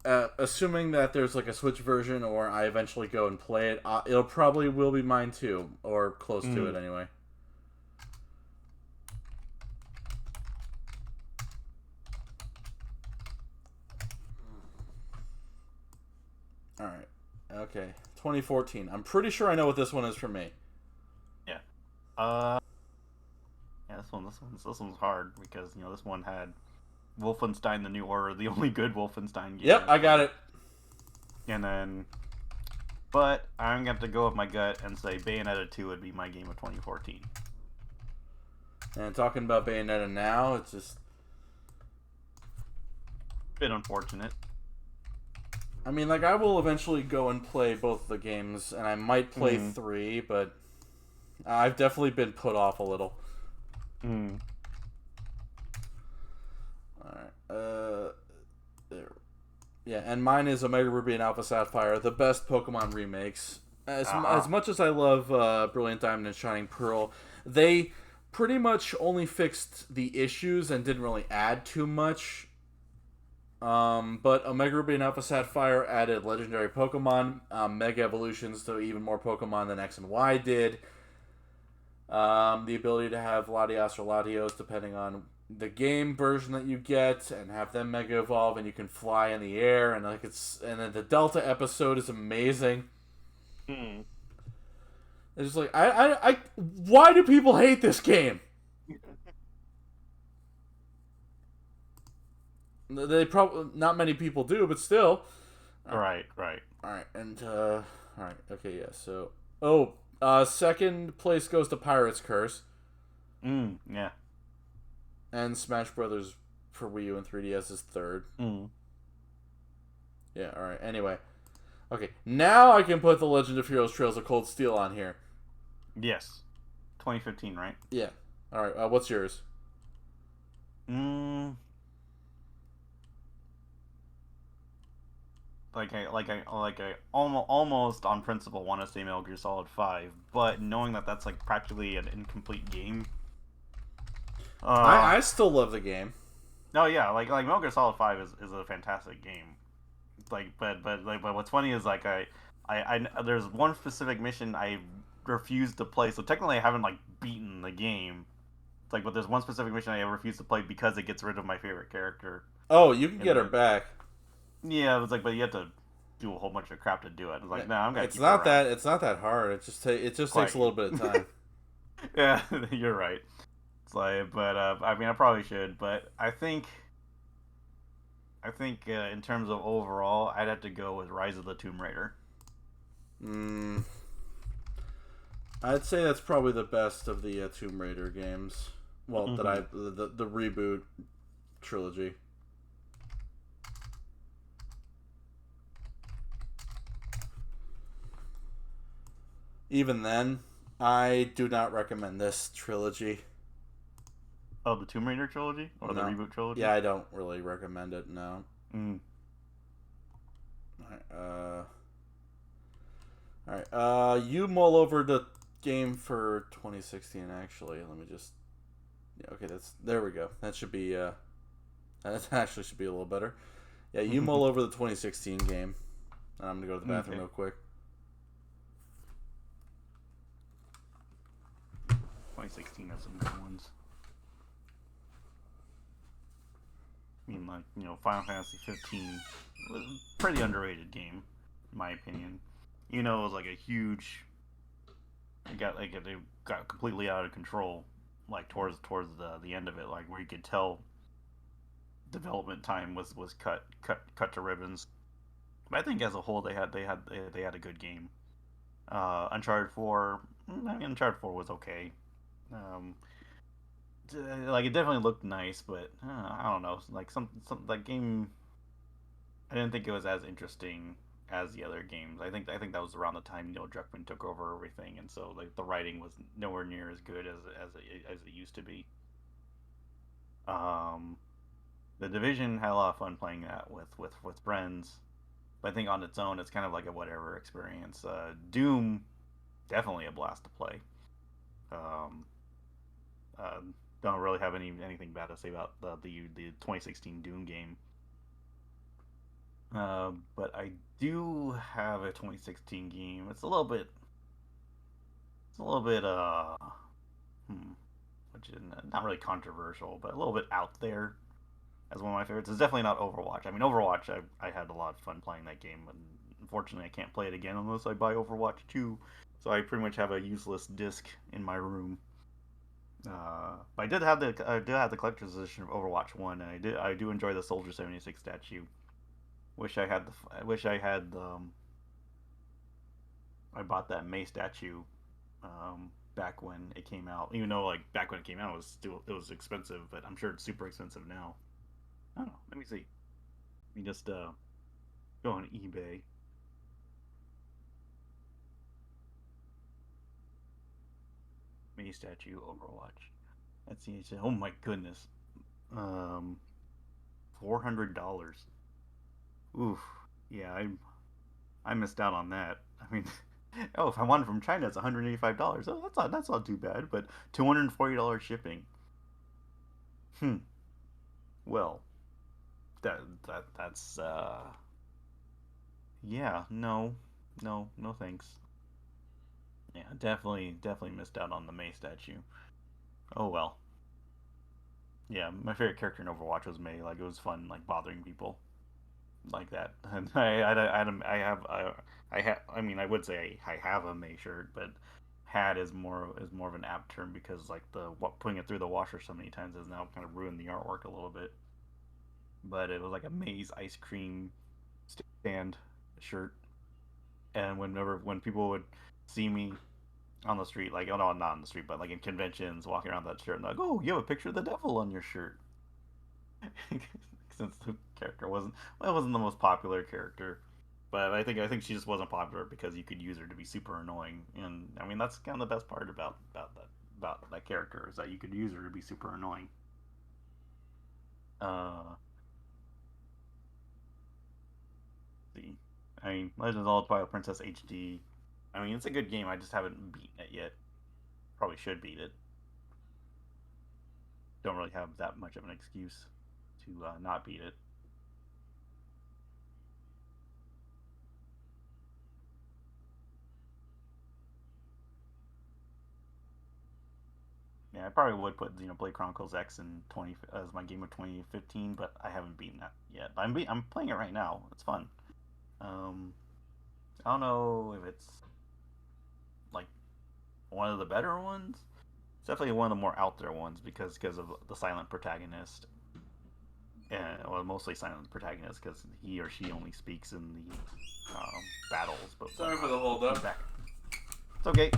A: assuming that there's like a Switch version, or I eventually go and play it, it'll probably will be mine too, or close to it anyway. All right. Okay. 2014. I'm pretty sure I know what this one is for me.
B: Yeah. Yeah, this one's hard because this one had Wolfenstein: The New Order, the only good Wolfenstein game.
A: Yep, I got it.
B: And then, but I'm gonna have to go with my gut and say Bayonetta 2 would be my game of 2014.
A: And talking about Bayonetta now, it's just
B: a bit unfortunate.
A: I mean, like, I will eventually go and play both the games, and I might play 3, but I've definitely been put off a little. Alright, there. Yeah, and mine is Omega Ruby and Alpha Sapphire, the best Pokemon remakes. As much as I love Brilliant Diamond and Shining Pearl, they pretty much only fixed the issues and didn't really add too much. But Omega Ruby and Alpha Sapphire added legendary Pokemon, Mega Evolutions to even more Pokemon than X and Y did. The ability to have Latias or Latios depending on the game version that you get, and have them Mega Evolve, and you can fly in the air, and and then the Delta episode is amazing. It's just like I why do people hate this game? They probably not many people do, but still.
B: Right.
A: All right, and all right, okay, yeah. So, second place goes to Pirate's Curse.
B: Yeah.
A: And Smash Brothers for Wii U and 3DS is third. Yeah. All right. Anyway, okay. Now I can put the Legend of Heroes: Trails of Cold Steel on here.
B: Yes. 2015, right?
A: Yeah. All right. What's yours?
B: I almost on principle want to say Metal Gear Solid 5, but knowing that that's like practically an incomplete game.
A: I still love the game.
B: No, yeah, like Metal Gear Solid 5 is a fantastic game. But what's funny is like I there's one specific mission I refused to play. So technically I haven't like beaten the game. But there's one specific mission I refuse to play because it gets rid of my favorite character.
A: Oh, you can
B: And
A: get her
B: then
A: back.
B: yeah, it was like, but you have to do a whole bunch of crap to do it. I was like, no, I'm gonna
A: It's
B: keep her
A: not
B: around.
A: that hard. It just takes
B: Quite.
A: a little bit of time.
B: Yeah, you're right. It's like, but I mean, I probably should, but I think in terms of overall, I'd have to go with Rise of the Tomb Raider.
A: Mm, I'd say that's probably the best of the Tomb Raider games. Well, that
B: Hmm.
A: I the reboot trilogy. Even then, I do not recommend this trilogy.
B: Oh, the Tomb Raider trilogy or the
A: No.
B: reboot trilogy?
A: Yeah, I don't really recommend it. No.
B: Mm.
A: All right. You mull over the game for 2016. Actually, let me just. Yeah, okay, that's there we go. That should be. That actually should be a little better. Yeah, you mull over the 2016 game. And I'm gonna go to the bathroom
B: Okay.
A: real quick.
B: 2016 has some good ones. I mean, like, Final Fantasy 15 was a pretty underrated game, in my opinion. It was like a huge. They got completely out of control, like towards the end of it, like where you could tell development time was cut to ribbons. But I think as a whole, they had a good game. Uncharted 4, I mean, Uncharted 4 was okay. Um, like it definitely looked nice, but I don't know. Like some that game, I didn't think it was as interesting as the other games. I think that was around the time Neil Druckmann took over everything, and so like the writing was nowhere near as good as it used to be. Um, the Division had a lot of fun playing that with friends, but I think on its own, it's kind of like a whatever experience. Doom, definitely a blast to play. Um, uh, don't really have anything bad to say about the 2016 Doom game. But I do have a 2016 game. It's a little bit hmm, which is not really controversial, but a little bit out there as one of my favorites. It's definitely not Overwatch. I mean, Overwatch, I had a lot of fun playing that game, and unfortunately, I can't play it again unless I buy Overwatch 2. So I pretty much have a useless disc in my room. But I did have the collector's edition of Overwatch 1, and I do enjoy the Soldier 76 statue. I wish I had I bought that May statue back when it came out. Even though like back when it came out, it was expensive, but I'm sure it's super expensive now. I don't know. Let me see. Let me just go on eBay. May statue Overwatch. Let's see. Oh my goodness. Um, $400. Oof. Yeah, I missed out on that. I mean, oh, if I want it from China, it's $185. Oh, that's not too bad. But $240 shipping. Hmm. Well, that's yeah. No, no, no thanks. Yeah, definitely missed out on the May statue. Oh well. Yeah, my favorite character in Overwatch was May. Like it was fun, like bothering people like that. And I mean, I would say I have a May shirt, but had is more of an apt term because like putting it through the washer so many times has now kind of ruined the artwork a little bit. But it was like a May's ice cream stand shirt, and when people would see me on the street, like, oh no, not on the street, but like in conventions, walking around that shirt, and like, oh, you have a picture of the devil on your shirt. Since the character wasn't the most popular character, but I think she just wasn't popular because you could use her to be super annoying, and I mean that's kind of the best part about that character is that you could use her to be super annoying. Uh, see, I mean, Legends of Zelda Twilight Princess HD. I mean, it's a good game. I just haven't beaten it yet. Probably should beat it. Don't really have that much of an excuse to not beat it. Yeah, probably would put Xenoblade Chronicles X in 20 as my game of 2015, but I haven't beaten that yet. I'm playing it right now. It's fun. I don't know if it's like one of the better ones. It's definitely one of the more out there ones because of the silent protagonist. And well, mostly silent protagonist because he or she only speaks in the battles. But
A: Sorry for the hold up.
B: It's okay.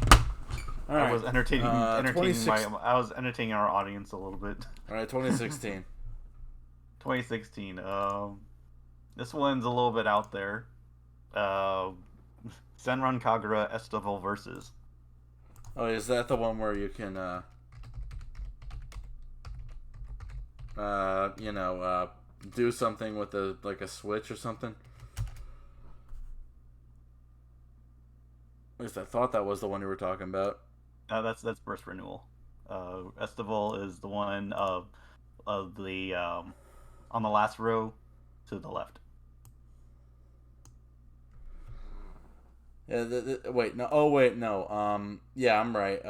A: All right.
B: I was entertaining I was entertaining our audience a little bit.
A: All right, 2016.
B: 2016. This one's a little bit out there. Senran Kagura Estival Versus.
A: Oh, is that the one where you can, do something with a switch or something? At least I thought that was the one you were talking about.
B: That's Burst Renewal. Estival is the one of the on the last row to the left.
A: Yeah. Wait. No. Oh, wait. No. Yeah, I'm right.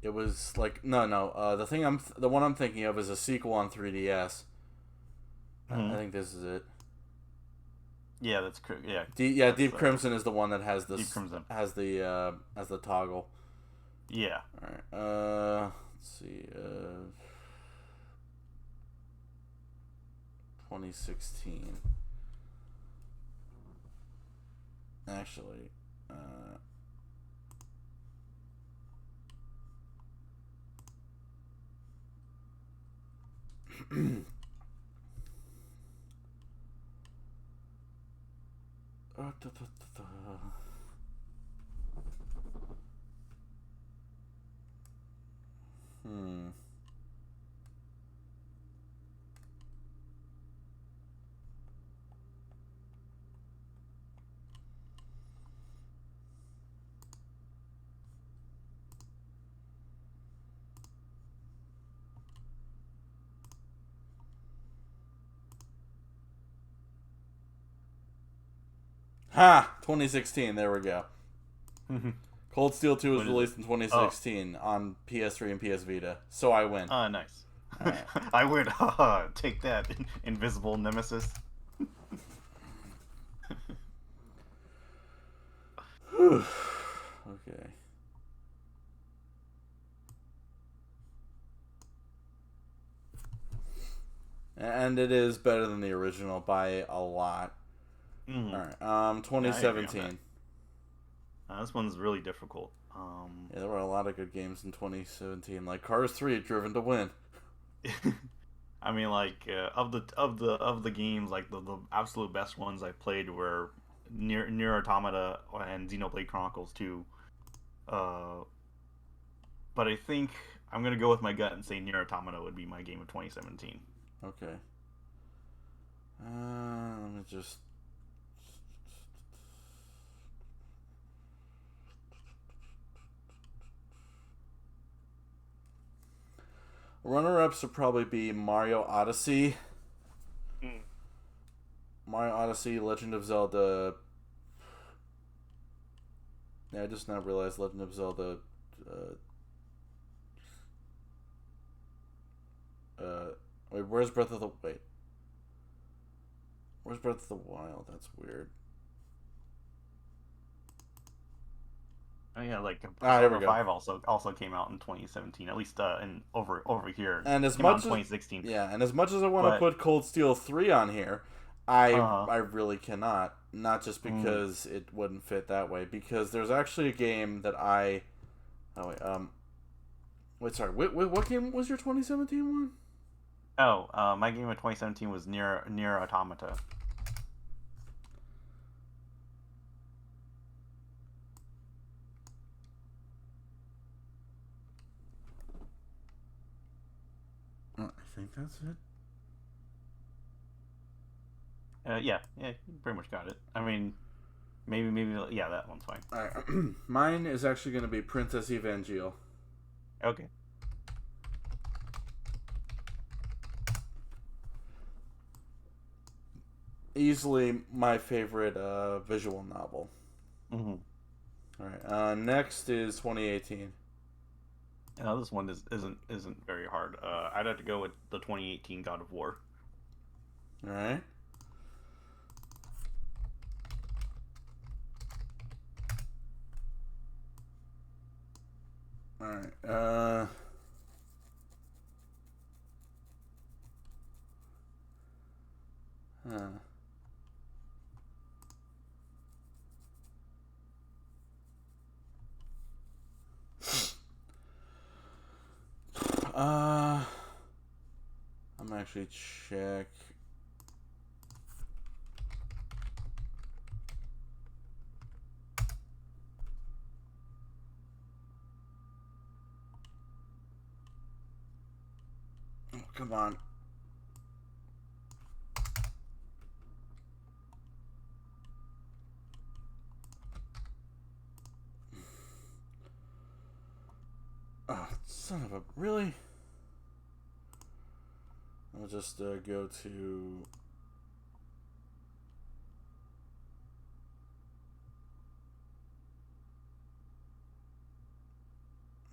A: It was like no. The one I'm thinking of is a sequel on 3DS.
B: Mm-hmm.
A: I think this is it.
B: Yeah, that's yeah.
A: Deep Crimson is the one that has this.
B: Deep Crimson
A: has the toggle.
B: Yeah.
A: All right. Let's see. 2016. Actually, Ha! 2016. There we go. Cold Steel 2 was released in 2016 on PS3 and PS Vita, so I win.
B: Nice. Right. I win. Take that, invisible nemesis.
A: Okay. And it is better than the original by a lot.
B: Mm.
A: All right. 2017.
B: This one's really difficult.
A: Yeah, there were a lot of good games in 2017, like Cars 3, Driven to Win.
B: I mean, like of the games, like the absolute best ones I played were Nier Automata and Xenoblade Chronicles 2. But I think I'm gonna go with my gut and say Nier Automata would be my game of 2017.
A: Okay. Let me just. Runner-ups would probably be Mario Odyssey. Mario Odyssey, Legend of Zelda. Yeah, I just now realized Legend of Zelda. Wait, where's Breath of the Wild? That's weird.
B: Oh yeah, like
A: Persona
B: 5 also came out in 2017, at least in over here.
A: And as
B: came
A: much
B: out in
A: as
B: 2016.
A: Yeah, and as much as I want to put Cold Steel 3 on here, I really cannot. Not just because it wouldn't fit that way, because there's actually a game that I. Oh wait, sorry. What game was your 2017 one?
B: Oh, my game of 2017 was Nier Automata.
A: I think that's it.
B: Yeah, you pretty much got it. I mean, maybe, yeah, that one's fine.
A: All right. Mine is actually going to be Princess Evangel.
B: Okay.
A: Easily my favorite visual novel.
B: Mm-hmm.
A: All right. Next is 2018.
B: This one isn't very hard. I'd have to go with the 2018 God of War.
A: All right. All right. Huh. I'm actually check. Oh, come on. Oh, son of a really. I'll just go to.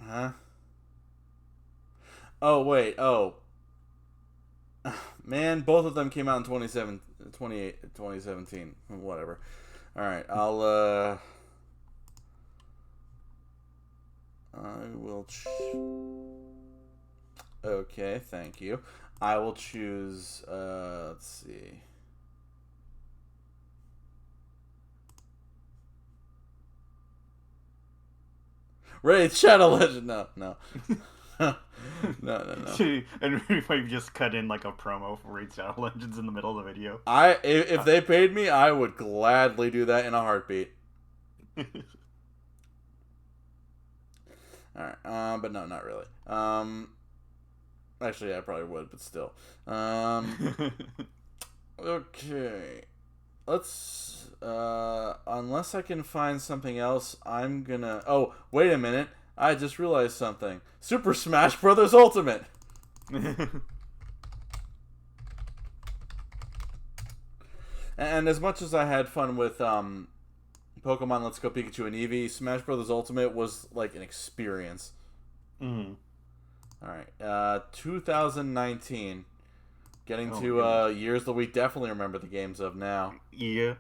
A: Huh? Oh, wait. Oh. Man, both of them came out in 2017. Whatever. Alright, I will. Okay, thank you. I will choose. Let's see. Raid Shadow Legend. No, no. No, no, no.
B: And we just cut in like a promo for Raid Shadow Legends in the middle of the video.
A: If they paid me, I would gladly do that in a heartbeat. All right, but no, not really. Actually, I probably would, but still. Okay, let's. Unless I can find something else, I'm gonna. Oh, wait a minute! I just realized something. Super Smash Brothers Ultimate. And as much as I had fun with Pokemon Let's Go Pikachu and Eevee, Smash Brothers Ultimate was like an experience.
B: Mm-hmm.
A: All right, 2019, getting to
B: goodness.
A: years that we definitely remember the games of now.
B: Yeah.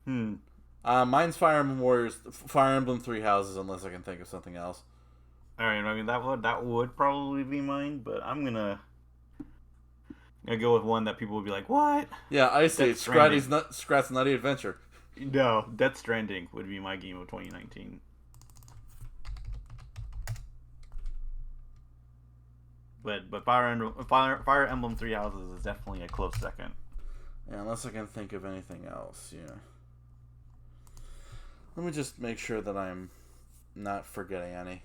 A: Mine's Fire Emblem Warriors, Fire Emblem Three Houses, unless I can think of something else.
B: All right. I mean that would probably be mine, but I'm gonna go with one that people would be like, "What?"
A: Yeah, Ice Age,
B: Death Stranding.
A: Scrat's Nutty Adventure.
B: No, Death Stranding would be my game of 2019. But Fire Emblem Three Houses is definitely a close second.
A: Yeah, unless I can think of anything else. Yeah. Let me just make sure that I'm not forgetting any.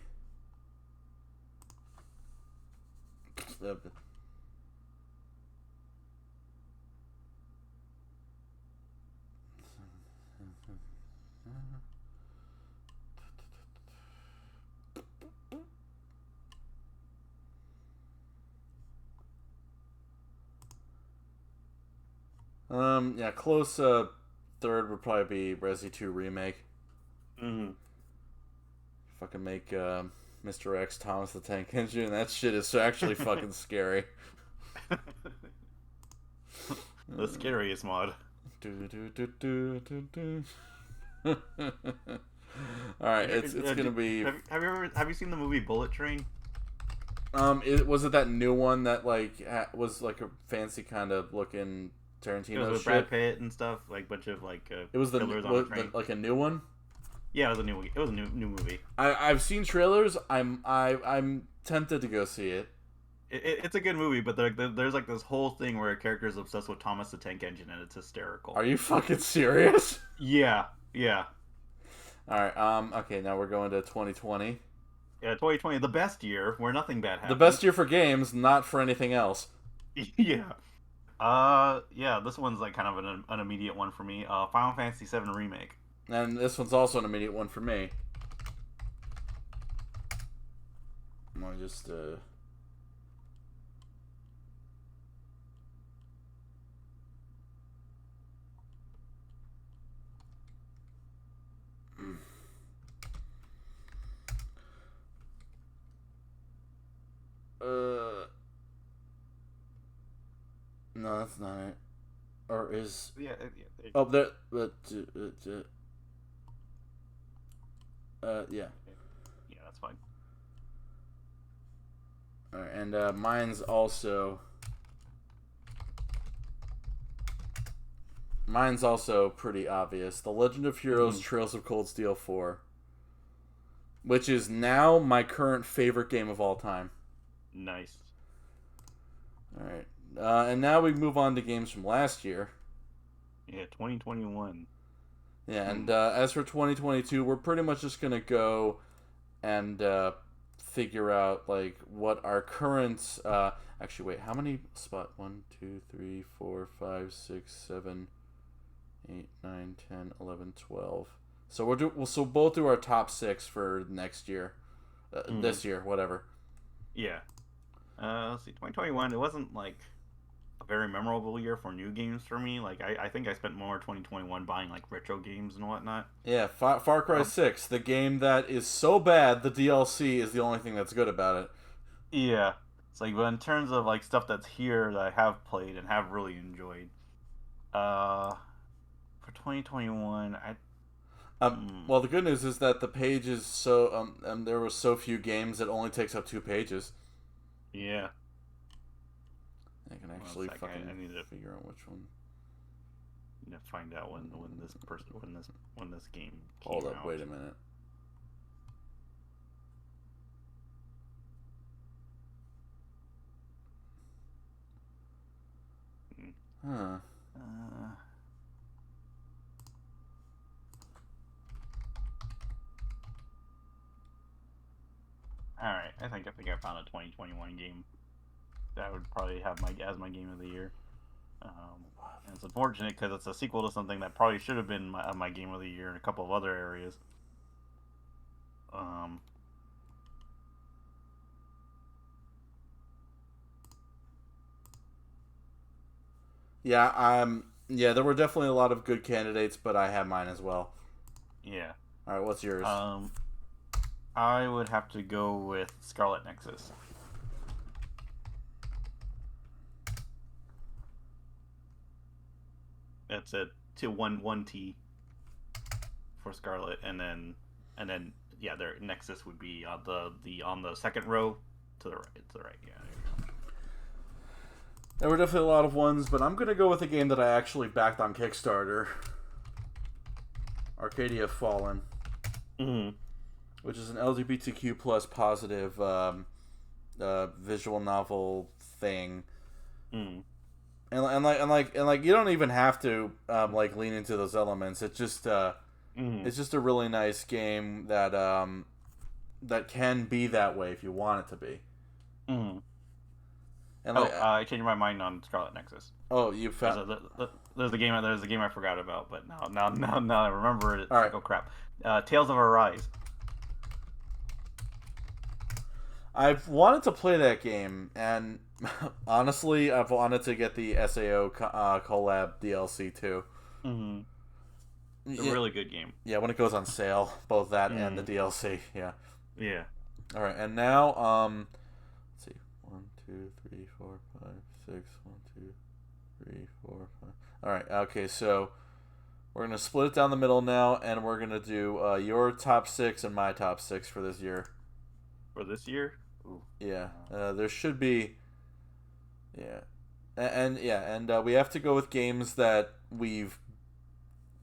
A: Yeah, close third would probably be Resi 2 Remake.
B: Mm-hmm.
A: Fucking make Mr. X Thomas the Tank Engine. That shit is actually fucking scary.
B: The scariest mod.
A: All right, it's gonna be.
B: Have you seen the movie Bullet Train?
A: Was it that new one that like was like a fancy kind of looking Tarantino
B: It was with
A: shit?
B: Brad Pitt and stuff, like a bunch of like
A: It was
B: killers on the train.
A: like a new one.
B: Yeah, it was a new movie.
A: I've seen trailers. I'm tempted to go see it.
B: It's a good movie, but there's like this whole thing where a character is obsessed with Thomas the Tank Engine, and it's hysterical.
A: Are you fucking serious?
B: Yeah.
A: All right. Okay. Now we're going to 2020.
B: Yeah, 2020, the best year where nothing bad happened.
A: The best year for games, not for anything else.
B: Yeah. Yeah. This one's like kind of an immediate one for me. Final Fantasy VII Remake.
A: And this one's also an immediate one for me. I'm gonna just No, that's not it. Or is...
B: Yeah.
A: Oh, there... yeah.
B: Yeah, that's fine.
A: Alright, and mine's also... Mine's also pretty obvious. The Legend of Heroes Trails of Cold Steel 4. Which is now my current favorite game of all time.
B: Nice.
A: Alright. And now we move on to games from last year.
B: Yeah, 2021.
A: Yeah, and as for 2022, we're pretty much just going to go and figure out, like, what our current... actually, wait, how many spot? 1, 2, 3, 4, 5, 6, 7, 8, 9, 10, 11, 12. So we'll both do our top 6 for next year. This year, whatever.
B: Yeah. Let's see, 2021, it wasn't, like, a very memorable year for new games for me. Like, I think I spent more 2021 buying, like, retro games and whatnot.
A: Yeah, Far Cry 6, the game that is so bad, the DLC is the only thing that's good about it.
B: Yeah. It's like, but in terms of, like, stuff that's here that I have played and have really enjoyed, for 2021,
A: Well, the good news is that the page is so... there were so few games, it only takes up 2 pages.
B: Yeah.
A: I can actually I need to figure out which one.
B: You need to find out when this game came
A: Hold up,
B: out.
A: wait a minute. Huh.
B: Alright, I think I found a 2021 game that would probably have as my game of the year. And it's unfortunate because it's a sequel to something that probably should have been my game of the year in a couple of other areas.
A: Yeah, there were definitely a lot of good candidates, but I have mine as well.
B: Yeah.
A: All right, what's yours?
B: I would have to go with Scarlet Nexus. That's a 1T for Scarlet, and then yeah, their Nexus would be on the second row to the right. Yeah.
A: There were definitely a lot of ones, but I'm gonna go with a game that I actually backed on Kickstarter. Arcadia Fallen. Which is an LGBTQ plus positive visual novel thing. And you don't even have to like lean into those elements. It's just it's just a really nice game that that can be that way if you want it to be.
B: And I changed my mind on Scarlet Nexus.
A: Oh, you found
B: there's a game I forgot about, but now I remember it.
A: All right.
B: Oh crap! Tales of Arise.
A: I've wanted to play that game, and honestly, I've wanted to get the SAO collab DLC too.
B: It's a really good game.
A: Yeah, when it goes on sale, both that and the DLC. Yeah.
B: Yeah.
A: All right, and now let's see, 1, 2, 3, 4, 5, 6. 1, 2, 3, 4, 5. All right. Okay, so we're gonna split it down the middle now, and we're gonna do your top 6 and my top 6 for this year.
B: For this year? Ooh.
A: Yeah. There should be. Yeah. And we have to go with games that we've.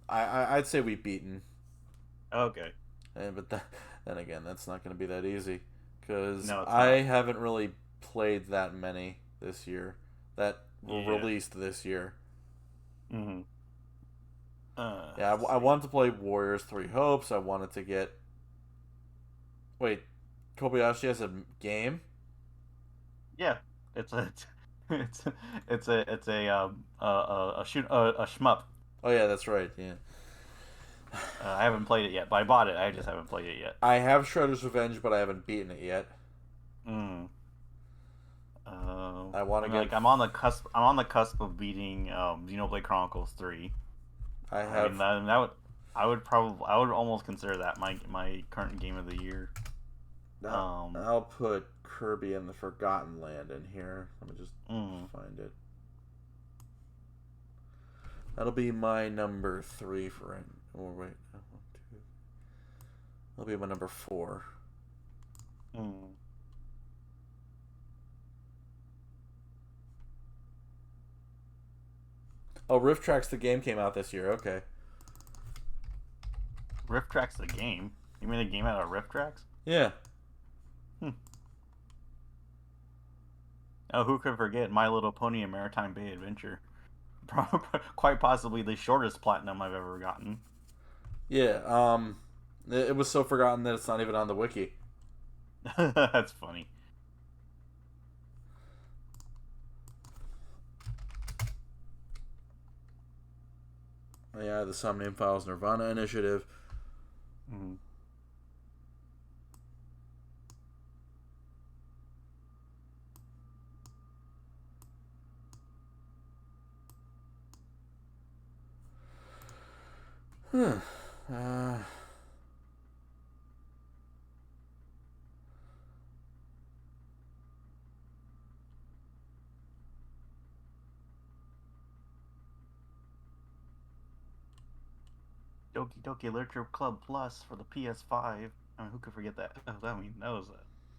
A: I'd say we've beaten.
B: Okay.
A: But then again, that's not going to be that easy because
B: No,
A: I haven't really played that many this year that were released this year. I wanted to play Warriors 3 Hopes. I wanted to get. Wait, Kobayashi has a game?
B: Yeah, it's a shmup.
A: Oh yeah, that's right. Yeah.
B: I haven't played it yet, but I bought it. I just haven't played it yet.
A: I have Shredder's Revenge, but I haven't beaten it yet.
B: I want to get. Like, I'm on the cusp. I'm on the cusp of beating Xenoblade Chronicles 3. I would almost consider that my current game of the year.
A: I'll put Kirby and the Forgotten Land in here. Let me just find it. That'll be my number 3 for right. Oh wait, 1, 2. That'll be my number 4.
B: Hmm.
A: Oh, Rift Tracks the game came out this year. Okay.
B: Rift Tracks the game. You mean a game out of Rift Tracks?
A: Yeah.
B: Hmm. Oh, who could forget My Little Pony and Maritime Bay Adventure? Quite possibly the shortest platinum I've ever gotten.
A: Yeah. It was so forgotten that it's not even on the wiki.
B: That's funny.
A: Yeah, the Somnium Files Nirvana Initiative.
B: Mm-hmm.
A: Huh. Uh,
B: Doki Doki Literature Club Plus for the PS5. I mean, who could forget that? I mean, that was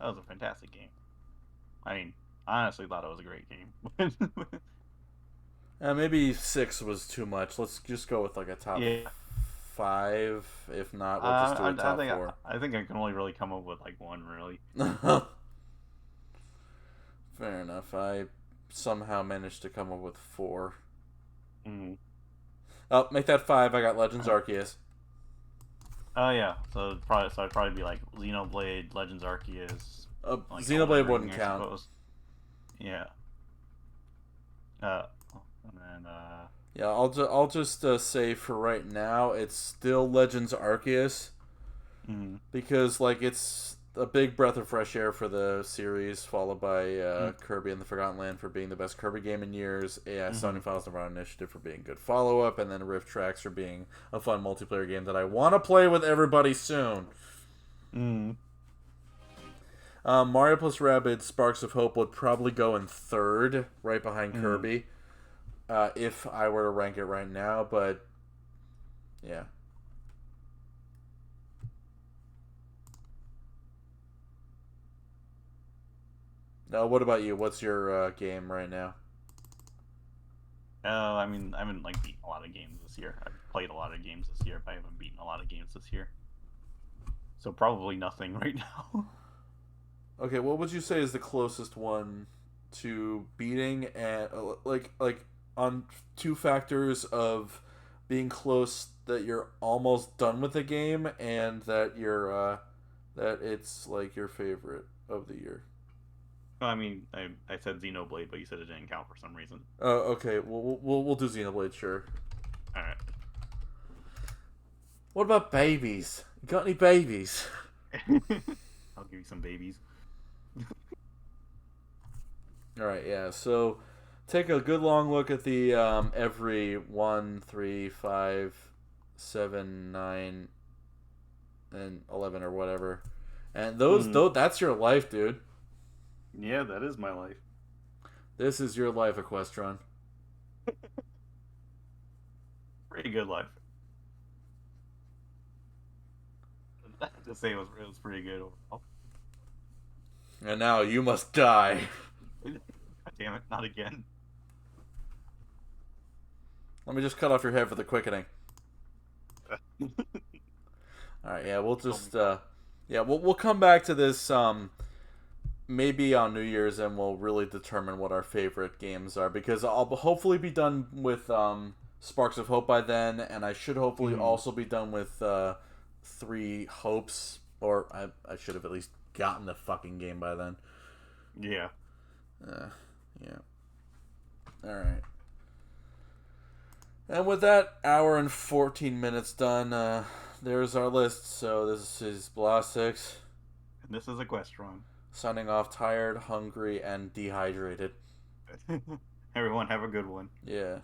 B: a fantastic game. I mean, I honestly thought it was a great game.
A: maybe 6 was too much. Let's just go with like a top
B: Yeah,
A: 5. If not, we'll just do a top 4.
B: I think I can only really come up with like one really.
A: Fair enough. I somehow managed to come up with 4.
B: Mm-hmm.
A: Oh, make that 5. I got Legends Arceus.
B: Oh yeah, so it'd probably be like Xenoblade, Legends Arceus, like
A: Xenoblade wouldn't count.
B: Suppose. Yeah. Uh, and then
A: Yeah, I'll just say for right now, it's still Legends Arceus
B: mm,
A: because like it's a big breath of fresh air for the series, followed by
B: mm,
A: Kirby and the Forgotten Land for being the best Kirby game in years,
B: mm-hmm.
A: Sonic Files Nirvana Initiative for being good follow up, and then Rift Tracks for being a fun multiplayer game that I want to play with everybody soon.
B: Mm.
A: Mario plus Rabbids Sparks of Hope would probably go in 3rd, right behind
B: Mm.
A: Kirby, if I were to rank it right now. But yeah. Now, what about you? What's your game right now?
B: I mean, I haven't like beaten a lot of games this year. I've played a lot of games this year, but I haven't beaten a lot of games this year. So probably nothing right now.
A: Okay, what would you say is the closest one to beating, and like on 2 factors of being close that you're almost done with the game and that that it's like your favorite of the year?
B: I mean, I said Xenoblade, but you said it didn't count for some reason.
A: Oh, okay. We'll do Xenoblade, sure.
B: All right.
A: What about babies? You got any babies?
B: I'll give you some babies.
A: All right, yeah. So take a good long look at the every 1, 3, 5, 7, 9, and 11 or whatever, and those that's your life, dude.
B: Yeah, that is my life.
A: This is your life, Equestron.
B: Pretty good life. I have to say it was pretty good overall.
A: And now you must die.
B: God damn it, not again.
A: Let me just cut off your head for the quickening. All right, yeah, we'll just yeah, we'll come back to this maybe on New Year's, and we'll really determine what our favorite games are, because I'll hopefully be done with Sparks of Hope by then, and I should hopefully also be done with 3 Hopes, or I should have at least gotten the fucking game by then.
B: Yeah.
A: Yeah. Alright. And with that hour and 14 minutes done, there's our list. So this is Blastix.
B: And this is Equestron.
A: Signing off tired, hungry, and dehydrated.
B: Everyone have a good one.
A: Yeah.